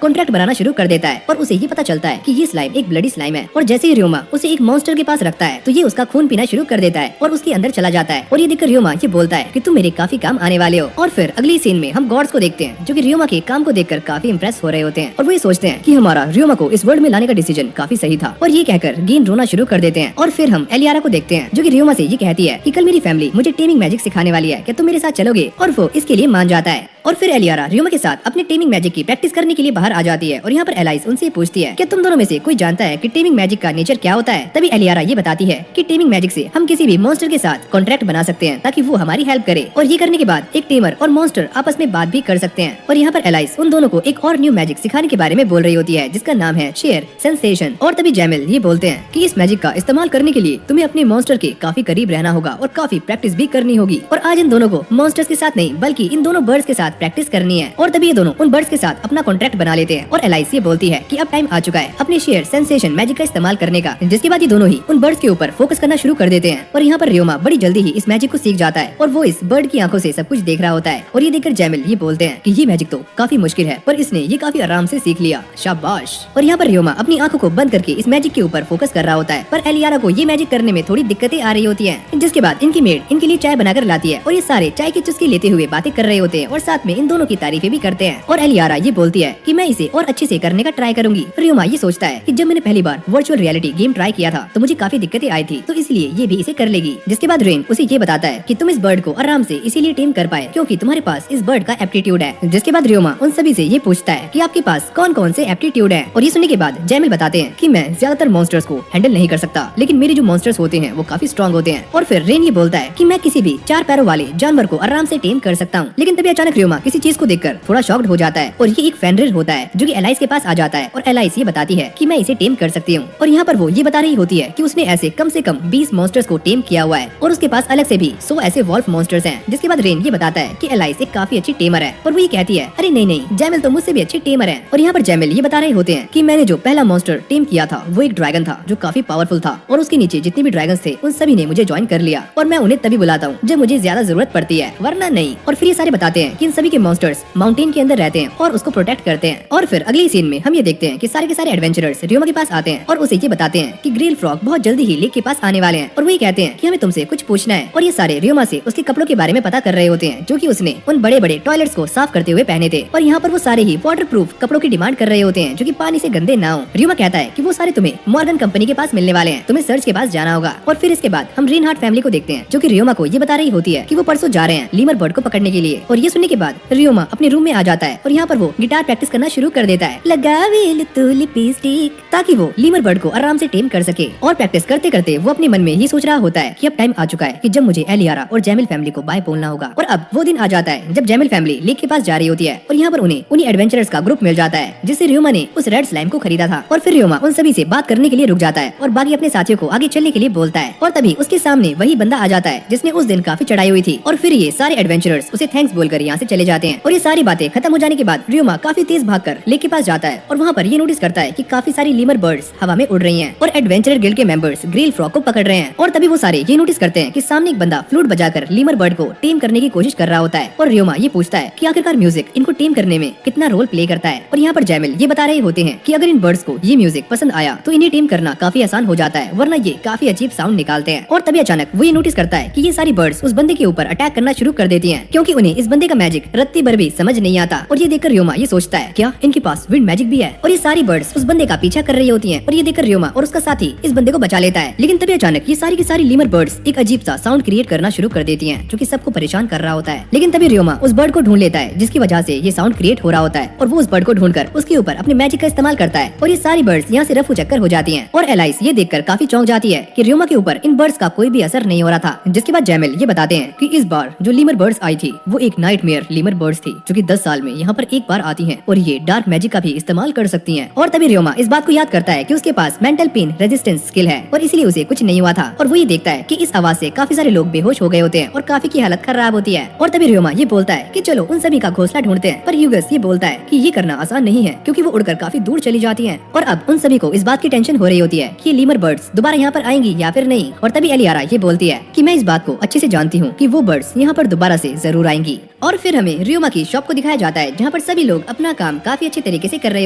कॉन्ट्रैक्ट बनाना शुरू कर देता है। और उसे ये पता चलता है कि ये स्लाइम एक ब्लडी स्लाइम है। और जैसे ही रियोमा उसे एक मॉन्स्टर के पास रखता है तो ये उसका खून पीना शुरू कर देता है और उसके अंदर चला जाता है। और ये देखकर रियोमा ये बोलता है कि तुम मेरे काफी काम आने वाले हो। और फिर अगली सीन में हम गॉड्स को देखते हैं जो कि रियोमा के काम को देखकर काफी इंप्रेस हो रहे होते हैं और वो ये सोचते हैं कि हमारा रियोमा को इस वर्ल्ड में लाने का डिसीजन काफी सही था। और ये कहकर गीन रोना शुरू कर देते हैं। और फिर हम एलियारा को देखते हैं जो कि रियोमा से ये कहती है कि कल मेरी फैमिली मुझे टेमिंग मैजिक सिखाने वाली है, क्या तुम मेरे साथ चलोगे? और वो इसके लिए मान जाता है। और फिर एलियारा रियोमा के साथ अपने टेमिंग मैजिक की प्रैक्टिस करने के लिए बाहर आ जाती है। और यहाँ पर एलाइस उनसे पूछती है कि तुम दोनों में से कोई जानता है कि टेमिंग मैजिक का नेचर क्या होता है? तभी एलियारा ये बताती है कि टेमिंग मैजिक से हम किसी भी मॉन्स्टर के साथ कॉन्ट्रैक्ट बना सकते हैं ताकि वो हमारी हेल्प करे। और ये करने के बाद एक टेमर और मॉन्स्टर आपस में बात भी कर सकते हैं। और यहाँ पर एलाइस उन दोनों को एक और न्यू मैजिक सिखाने के बारे में बोल रही होती है जिसका नाम है शेयर सेंसेशन। और तभी जैमिल ये बोलते हैं कि इस मैजिक का इस्तेमाल करने के लिए तुम्हें अपने मॉन्स्टर के काफी करीब रहना होगा और काफी प्रैक्टिस भी करनी होगी। और आज इन दोनों को मॉन्स्टर्स के साथ नहीं बल्कि इन दोनों बर्ड्स के साथ प्रैक्टिस करनी है। और तभी ये दोनों उन बर्ड्स के साथ अपना कॉन्ट्रैक्ट बना लेते हैं। और एलाइस ये बोलती है कि अब टाइम आ चुका है अपने शेयर सेंसेशन मैजिक का इस्तेमाल करने का। जिसके बाद ये दोनों ही उन बर्ड्स के ऊपर फोकस करना शुरू कर देते हैं। और यहाँ पर रियोमा बड़ी जल्दी ही इस मैजिक को सीख जाता है और वो इस बर्ड की आंखों से सब कुछ देख रहा होता है। और ये देखकर जैमिल ये बोलते हैं कि ये मैजिक तो काफी मुश्किल है पर इसने ये काफी आराम से सीख लिया, शाबाश। और यहाँ पर रियोमा अपनी आंखों को बंद करके इस मैजिक के ऊपर फोकस कर रहा होता है। पर एलियारा को ये मैजिक करने में थोड़ी दिक्कतें आ रही होती हैं। जिसके बाद इनकी मेड इनके लिए चाय बनाकर लाती है और ये सारे चाय की चुस्की लेते हुए बातें कर रहे होते हैं और साथ में इन दोनों की तारीफें भी करते हैं। और एलियारा ये बोलती है कि मैं इसे और अच्छे से करने का ट्राई करूंगी। रियोमा ये सोचता है कि जब मैंने पहली बार वर्चुअल रियलिटी गेम ट्राई किया था तो मुझे काफी दिक्कतें आई थी, तो इसलिए ये भी इसे कर लेगी। जिसके बाद रेन उसे ये बताता है कि तुम इस बर्ड को आराम से इसीलिए टेम कर पाए क्योंकि तुम्हारे पास इस बर्ड का एप्टीट्यूड है। जिसके बाद रियोमा उन सभी से ये पूछता है कि आपके पास कौन कौन से एप्टीट्यूड है। और ये सुनने के बाद जैमिल बताते हैं कि मैं ज्यादातर मॉन्स्टर्स को हैंडल नहीं कर सकता लेकिन मेरे जो मॉन्स्टर्स होते हैं वो काफी स्ट्रॉन्ग होते हैं। और फिर रेन ये बोलता है कि मैं किसी भी 4 पैरों वाले जानवर को आराम से टेम कर सकता हूँ। लेकिन तभी अचानक रियोमा किसी चीज को देखकर थोड़ा शॉक्ड हो जाता है और ये एक फेनरिर होता है जो कि एलाइस के पास आ जाता है। और एलाइस ये बताती है कि मैं इसे टेम कर सकती हूँ। और यहाँ पर वो ये बता रही होती है कि उसने ऐसे कम से कम 20 मॉन्स्टर्स को टेम किया हुआ है और उसके पास अलग से भी 100 ऐसे वॉल्फ मॉन्स्टर्स हैं। जिसके बाद रेन ये बताता है कि एलाइस एक काफी अच्छी टेमर है। और वो ये कहती है अरे नहीं जैमिल तो मुझसे भी अच्छी टेमर है। और यहाँ पर जैमिल ये बता रहे होते हैं कि मैंने जो पहला मॉन्स्टर टेम किया था वो एक ड्रैगन था जो काफी पावरफुल था और उसके नीचे जितने भी ड्रैगन्स थे उन सभी ने मुझे ज्वाइन कर लिया और मैं उन्हें तभी बुलाता हूँ जब मुझे ज्यादा जरूरत पड़ती है, वरना नहीं। और फिर ये सारे बताते हैं कि इन सभी के मॉन्स्टर्स माउंटेन के अंदर रहते हैं और उसको प्रोटेक्ट करते हैं। और फिर अगली सीन में हम ये देखते हैं कि सारे के सारे एडवेंचरर्स रियोमा के पास आते हैं और उसे ये बताते हैं कि ग्रिल फ्रॉग बहुत जल्दी ही लेक के पास आने वाले हैं। और वो ये कहते हैं कि हमें तुमसे कुछ पूछना है। और ये सारे रियोमा से उसके कपड़ों के बारे में पता कर रहे होते हैं जो कि उसने उन बड़े बड़े टॉयलेट्स को साफ करते हुए पहने थे। और यहाँ पर वो सारे ही वाटर प्रूफ कपड़ों की डिमांड कर रहे होते हैं जो कि पानी से गंदे ना हो। रियोमा कहता है कि वो सारे तुम्हें मॉर्गन कंपनी के पास मिलने वाले हैं, तुम्हें सर्च के पास जाना होगा। और फिर इसके बाद हम रिनहार्ट फैमिली को देखते हैं जो कि रियोमा को ये बता रही होती है कि वो परसों जा रहे हैं लीमर बर्ड को पकड़ने के लिए। और ये सुनने के बाद रियोमा अपने रूम में आ जाता है और यहाँ पर वो गिटार प्रैक्टिस करना शुरू कर देता है, लगावे तू लिपस्टिक, ताकि वो लीमर बर्ड को आराम से टेम कर सके। और प्रैक्टिस करते करते वो अपने मन में ये सोच रहा होता है कि अब टाइम आ चुका है कि जब मुझे एलियारा और जैमिल फैमिली को बाय बोलना होगा। और अब वो दिन आ जाता है जब जैमिल फैमिली लेक के पास जा रही होती है और यहाँ पर उन्हीं एडवेंचरर्स का ग्रुप मिल जाता है जिससे रियोमा ने उस रेड स्लाइम को खरीदा था। और फिर रियोमा उन सभी से बात करने के लिए रुक जाता है और बाकी अपने साथियों को आगे चलने के लिए बोलता है। और तभी उसके सामने वही बंदा आ जाता है जिसने उस दिन काफी चढ़ाई हुई थी। और फिर ये सारे एडवेंचरर्स उसे थैंक्स बोलकर यहाँ से चले जाते हैं। और ये सारी बातें खत्म हो जाने के बाद रियोमा काफी तेज भागकर लेक के पास जाता है और वहाँ पर ये नोटिस करता है कि काफी सारी लीमर बर्ड्स हवा में उड़ रही हैं और एडवेंचरर गिल्ड के मेंबर्स ग्रिल फ्रॉग को पकड़ रहे हैं। और तभी वो सारे ये नोटिस करते हैं कि सामने एक बंदा फ्लूट बजाकर लीमर बर्ड को टेम करने की कोशिश कर रहा होता है। और रियोमा ये पूछता है कि आखिरकार म्यूजिक इनको टेम करने में कितना रोल प्ले करता है। और यहाँ पर जैमिल ये बता रहे होते हैं कि अगर इन बर्ड्स को ये म्यूजिक पसंद आया तो इन्हें टेम करना काफी आसान हो जाता है, वरना ये काफी अजीब साउंड निकालते हैं। और तभी अचानक वो ये नोटिस करता है कि ये सारी बर्ड्स उस बंदे के ऊपर अटैक करना शुरू कर देती हैं क्योंकि उन्हें इस बंदे का मैजिक रत्ती भर भी समझ नहीं आता। और ये देखकर रियोमा ये सोचता है क्या इनके पास विंड मैजिक भी है। और ये सारी बर्ड्स उस बंदे का पीछा कर रही होती हैं। और ये देखकर रियोमा और उसका साथी इस बंदे को बचा लेता है। लेकिन तभी अचानक ये सारी की सारी लीमर बर्ड्स एक अजीब सा साउंड क्रिएट करना शुरू कर देती हैं जो कि सबको परेशान कर रहा होता है। लेकिन तभी रियोमा उस बर्ड को ढूंढ लेता है जिसकी वजह से ये साउंड क्रिएट हो रहा होता है और वो उस बर्ड को ढूंढकर उसके ऊपर अपने मैजिक का इस्तेमाल करता है और ये सारी बर्ड्स यहाँ से रफू चक्कर हो जाती हैं। और एलाइस ये देखकर काफी चौंक जाती है कि रियोमा के ऊपर इन बर्ड्स का कोई भी असर नहीं हो रहा था। जिसके बाद जैमिल ये बताते हैं कि इस बार जो लीमर बर्ड्स आई थी वो एक नाइटमेयर लीमर बर्ड्स थी जो कि 10 साल में यहाँ पर एक बार आती हैं और ये डार्क मैजिक का भी इस्तेमाल कर सकती हैं। और तभी रियोमा इस बात को याद करता है कि उसके पास मेंटल पेन रेजिस्टेंस स्किल है और इसलिए उसे कुछ नहीं हुआ था। और वो ये देखता है कि इस आवाज से काफी सारे लोग बेहोश हो गए होते हैं और काफी की हालत खराब होती है। और तभी रियोमा ये बोलता है कि चलो उन सभी का घोंसला ढूंढते हैं। पर ह्यूगस ये बोलता है कि ये करना आसान नहीं है क्योंकि वो उड़कर काफी दूर चली जाती हैं और अब उन सभी को इस बात की टेंशन हो रही होती है कि लीमर बर्ड्स दोबारा यहाँ पर आएंगी या फिर नहीं। और तभी एलियारा ये बोलती है कि मैं इस बात को अच्छे से जानती हूँ कि वो बर्ड्स यहाँ पर दोबारा से जरूर आएंगी। और फिर हमें रियोमा की शॉप को दिखाया जाता है जहाँ पर सभी लोग अपना काम काफी अच्छे तरीके से कर रहे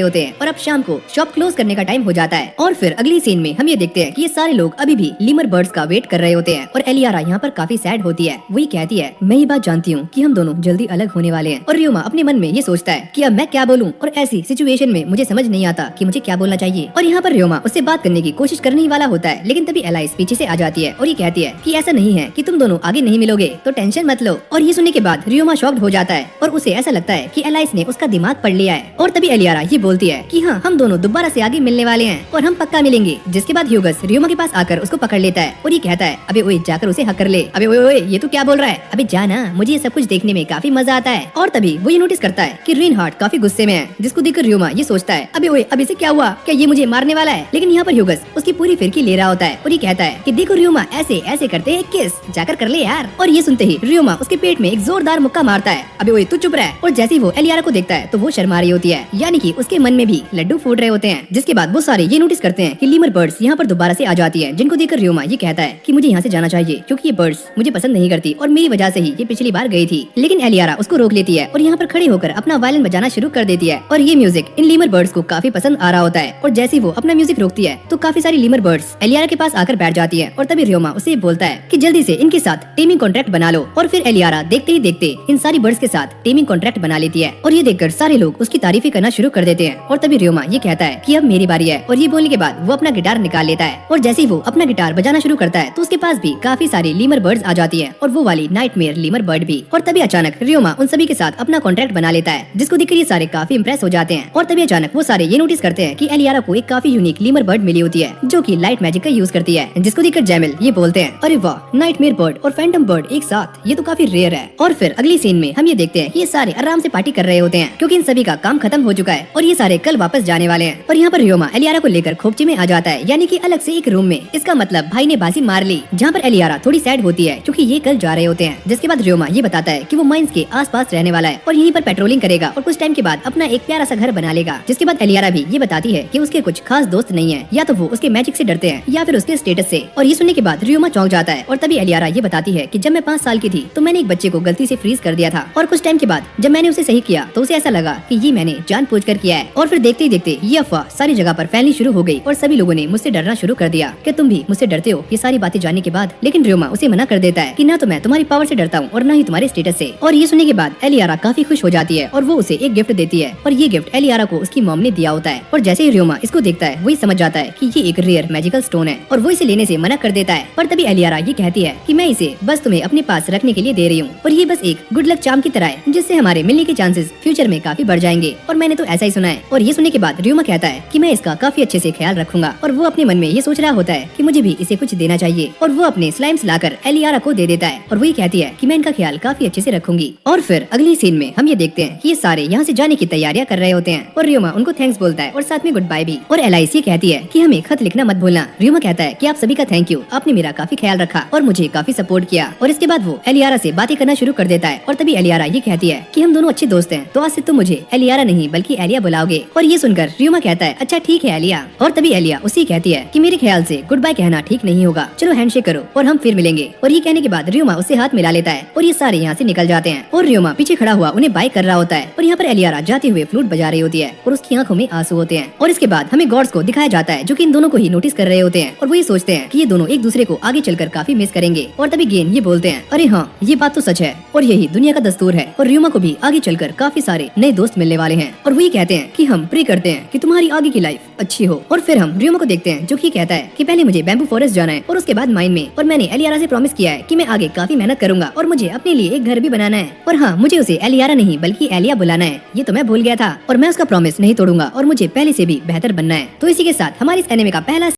होते हैं और अब शाम को शॉप क्लोज करने का टाइम हो जाता है। और फिर अगली सीन में हम ये देखते हैं कि ये सारे लोग अभी भी लीमर बर्ड्स का वेट कर रहे होते हैं और एलियारा यहाँ पर काफी सैड होती है। वही कहती है मैं ये बात जानती हूँ कि हम दोनों जल्दी अलग होने वाले हैं। और रियोमा अपने मन में ये सोचता है कि अब मैं क्या बोलूँ और ऐसी सिचुएशन में मुझे समझ नहीं आता कि मुझे क्या बोलना चाहिए। और यहाँ पर रियोमा उससे बात करने की कोशिश करने ही वाला होता है, लेकिन तभी एलाइस पीछे से आ जाती है और ये कहती है कि ऐसा नहीं है कि तुम दोनों आगे नहीं मिलोगे, तो टेंशन मत लो। और ये सुनने के बाद रियोमा शॉक्ड हो जाता है और उसे ऐसा लगता है कि एलाइस ने उसका दिमाग पढ़ लिया है। और तभी एलियारा ये बोलती है कि हाँ, हम दोनों दोबारा से आगे मिलने वाले हैं और हम पक्का मिलेंगे। जिसके बाद ह्यूगस रियोमा के पास आकर उसको पकड़ लेता है और ये कहता है अबे ओए जाकर उसे हक कर ले। अबे ओए ओए ये तू क्या बोल रहा है, अबे जाना, मुझे ये सब कुछ देखने में काफी मजा आता है। और तभी वो ये नोटिस करता है कि रेनहार्ट काफी गुस्से में है, जिसको देखकर रियोमा ये सोचता है अबे ओए अब इसे क्या हुआ, क्या ये मुझे मारने वाला है। लेकिन यहाँ पर ह्यूगस उसकी पूरी फिरकी ले रहा होता है और ये कहता है कि देखो रियोमा ऐसे ऐसे करते हैं किस, जाकर कर ले यार। और ये सुनते ही रियोमा उसके पेट में एक जोरदार मुक्का मारता है। अबे ओए तू चुप रह। और जैसे ही वो एलियारा को देखता है तो वो शर्मा रही होती है, यानी कि उसके मन में भी लड्डू फूट रहे होते हैं। जिसके बाद वो सारे ये नोटिस करते हैं कि लीमर बर्ड्स यहाँ पर दोबारा से आ जाती है, जिनको देखकर रियोमा ये कहता है कि मुझे यहाँ से जाना चाहिए क्योंकि ये बर्ड्स मुझे पसंद नहीं करती और मेरी वजह से ही ये पिछली बार गई थी। लेकिन एलियारा उसको रोक लेती है और यहाँ पर खड़े होकर अपना वायलिन बजाना शुरू कर देती है और ये म्यूजिक इन लीमर बर्ड्स को काफी पसंद आ रहा होता है। और जैसे ही वो अपना म्यूजिक रोकती है तो काफी सारी लीमर बर्ड्स एलियारा के पास आकर बैठ जाती है और तभी रियोमा उसे बोलता है कि जल्दी से इनके साथ टीमिंग कॉन्ट्रैक्ट बना लो। और फिर एलियारा देखते ही देखते इन सारी बर्ड्स के साथ टीमिंग कॉन्ट्रैक्ट बना लेती है और ये देखकर सारे लोग उसकी तारीफें करना शुरू कर देते हैं। और तभी रियोमा ये कहता है कि अब मेरी बारी है और ये बोलने के बाद वो अपना गिटार निकाल लेता है और जैसे ही वो अपना गिटार बजाना शुरू करता है तो उसके पास भी काफी सारी लीमर बर्ड्स आ जाती है और वो वाली नाइटमेयर लीमर बर्ड भी। और तभी अचानक रियोमा उन सभी के साथ अपना कॉन्ट्रैक्ट बना लेता है, जिसको देखकर ये सारे काफी इंप्रेस हो जाते हैं। और तभी अचानक वो सारे ये नोटिस करते हैं कि एलियारा को एक काफी यूनिक लीमर बर्ड मिली होती है जो कि लाइट मैजिक का यूज करती है, जिसको देखकर जैमिल ये बोलते हैं अरे वाह, नाइटमेयर बर्ड और फैंटम बर्ड एक साथ, ये तो काफी रेयर है। और फिर अगली सीन में हम ये देखते हैं कि ये सारे आराम से पार्टी कर रहे होते हैं क्योंकि इन सभी का काम खत्म हो चुका है और ये सारे कल वापस जाने वाले हैं। और यहाँ पर रियोमा एलियारा को लेकर खोपचे में आ जाता है, यानी कि अलग से एक रूम में। इसका मतलब भाई ने बाजी मार ली, जहाँ पर एलियारा थोड़ी सैड होती है क्योंकि ये कल जा रहे होते हैं। जिसके बाद रियोमा ये बताता है कि वो माइंस के आसपास रहने वाला है और यहीं पर पेट्रोलिंग करेगा और कुछ टाइम के बाद अपना एक प्यारा सा घर बना लेगा। जिसके बाद एलियारा भी ये बताती है कि उसके कुछ खास दोस्त नहीं है, या तो वो उसके मैजिक से डरते हैं या फिर उसके स्टेटस से। और ये सुनने के बाद रियोमा चौंक जाता है और तभी एलियारा ये बताती है कि जब मैं 5 साल की थी तो मैंने एक बच्चे को गलती से फ्रीज कर दिया था और कुछ टाइम के बाद जब मैंने उसे सही किया तो उसे ऐसा लगा कि ये मैंने जानबूझकर किया है। और फिर देखते ही देखते ये अफवाह सारी जगह पर फैलनी शुरू हो गई और सभी लोगों ने मुझसे डरना शुरू कर दिया कि तुम भी मुझसे डरते हो ये सारी बातें जानने के बाद। लेकिन रियोमा उसे मना कर देता है कि ना तो मैं तुम्हारी पावर से डरता हूँ और ना ही तुम्हारे स्टेटस से। और ये सुनने के बाद एलियारा काफी खुश हो जाती है और वो उसे एक गिफ्ट देती है और ये गिफ्ट एलियारा को उसकी मॉम ने दिया होता है। और जैसे ही रियोमा इसको देखता है वही समझ जाता है कि ये एक रेयर मैजिकल स्टोन है और वो इसे लेने से मना कर देता है। पर तभी एलियारा ये कहती है कि मैं इसे बस तुम्हें अपने पास रखने के लिए दे रही हूँ और ये बस एक गुड लक चार्म की तरह है जिससे हमारे मिलने के चांसेस फ्यूचर में काफी बढ़ जाएंगे। और मैंने तो ऐसा ही सुना है। और ये सुनने के बाद रियोमा कहता है कि मैं इसका काफी अच्छे से ख्याल रखूंगा और वो अपने मन में ये सोच रहा होता है कि मुझे भी इसे कुछ देना चाहिए और वो अपने स्लाइम्स लाकर एलियारा को दे देता है और वही कहती है कि मैं इनका ख्याल काफी अच्छे से रखूंगी। और फिर अगली सीन में हम ये देखते हैं कि ये सारे यहाँ से जाने की तैयारियां कर रहे होते हैं और रियोमा उनको थैंक्स बोलता है और साथ में गुड बाय भी। और एलाइस ये कहती है कि हमें खत लिखना मत भूलना। रियोमा कहता है कि आप सभी का थैंक यू, आपने मेरा काफी ख्याल रखा और मुझे काफी सपोर्ट किया। और इसके बाद वो एलियारा से बातें करना शुरू कर देता है और तभी एलियारा ये कहती है कि हम दोनों अच्छे दोस्त हैं, तो आज से तुम मुझे एलियारा नहीं बल्कि एलिया बुलाओगे। और ये सुनकर रियोमा कहता है अच्छा ठीक है एलिया। और तभी एलिया उसी कहती है कि मेरे ख्याल से गुड बाय कहना ठीक नहीं होगा, चलो हैंडशेक करो और हम फिर मिलेंगे। और ये कहने के बाद रियोमा उससे हाथ मिला लेता है और ये सारे यहाँ से निकल जाते हैं और रियोमा पीछे खड़ा हुआ उन्हें बाय कर रहा होता है। और यहाँ पर एलियारा जाते हुए फ्लूट बजा रही होती है और उसकी आंखों में आंसू होते हैं। और इसके बाद हमें गॉड्स को दिखाया जाता है जो कि इन दोनों को ही नोटिस कर रहे होते हैं और वो ये सोचते हैं कि ये दोनों एक दूसरे को आगे चलकर काफी मिस करेंगे। और तभी गेन ये बोलते हैं अरे हाँ, ये बात तो सच है और यही दुनिया का दस्तूर है और रियोमा को भी आगे चलकर काफी सारे नए दोस्त मिलने वाले हैं। और वो ये कहते हैं कि हम प्रे करते हैं कि तुम्हारी आगे की लाइफ अच्छी हो। और फिर हम रियोमा को देखते हैं जो कि कहता है कि पहले मुझे बैम्बू फॉरेस्ट जाना है और उसके बाद माइन में, और मैंने एलियारा से प्रॉमिस किया है कि मैं आगे काफी मेहनत करूंगा और मुझे अपने लिए एक घर भी बनाना है। और हाँ, मुझे उसे एलियारा नहीं बल्कि एलिया बुलाना है, ये तो मैं भूल गया था और मैं उसका प्रॉमिस नहीं तोड़ूंगा और मुझे पहले से भी बेहतर बनना है। तो इसी के साथ हमारे इस एनिमे का पहला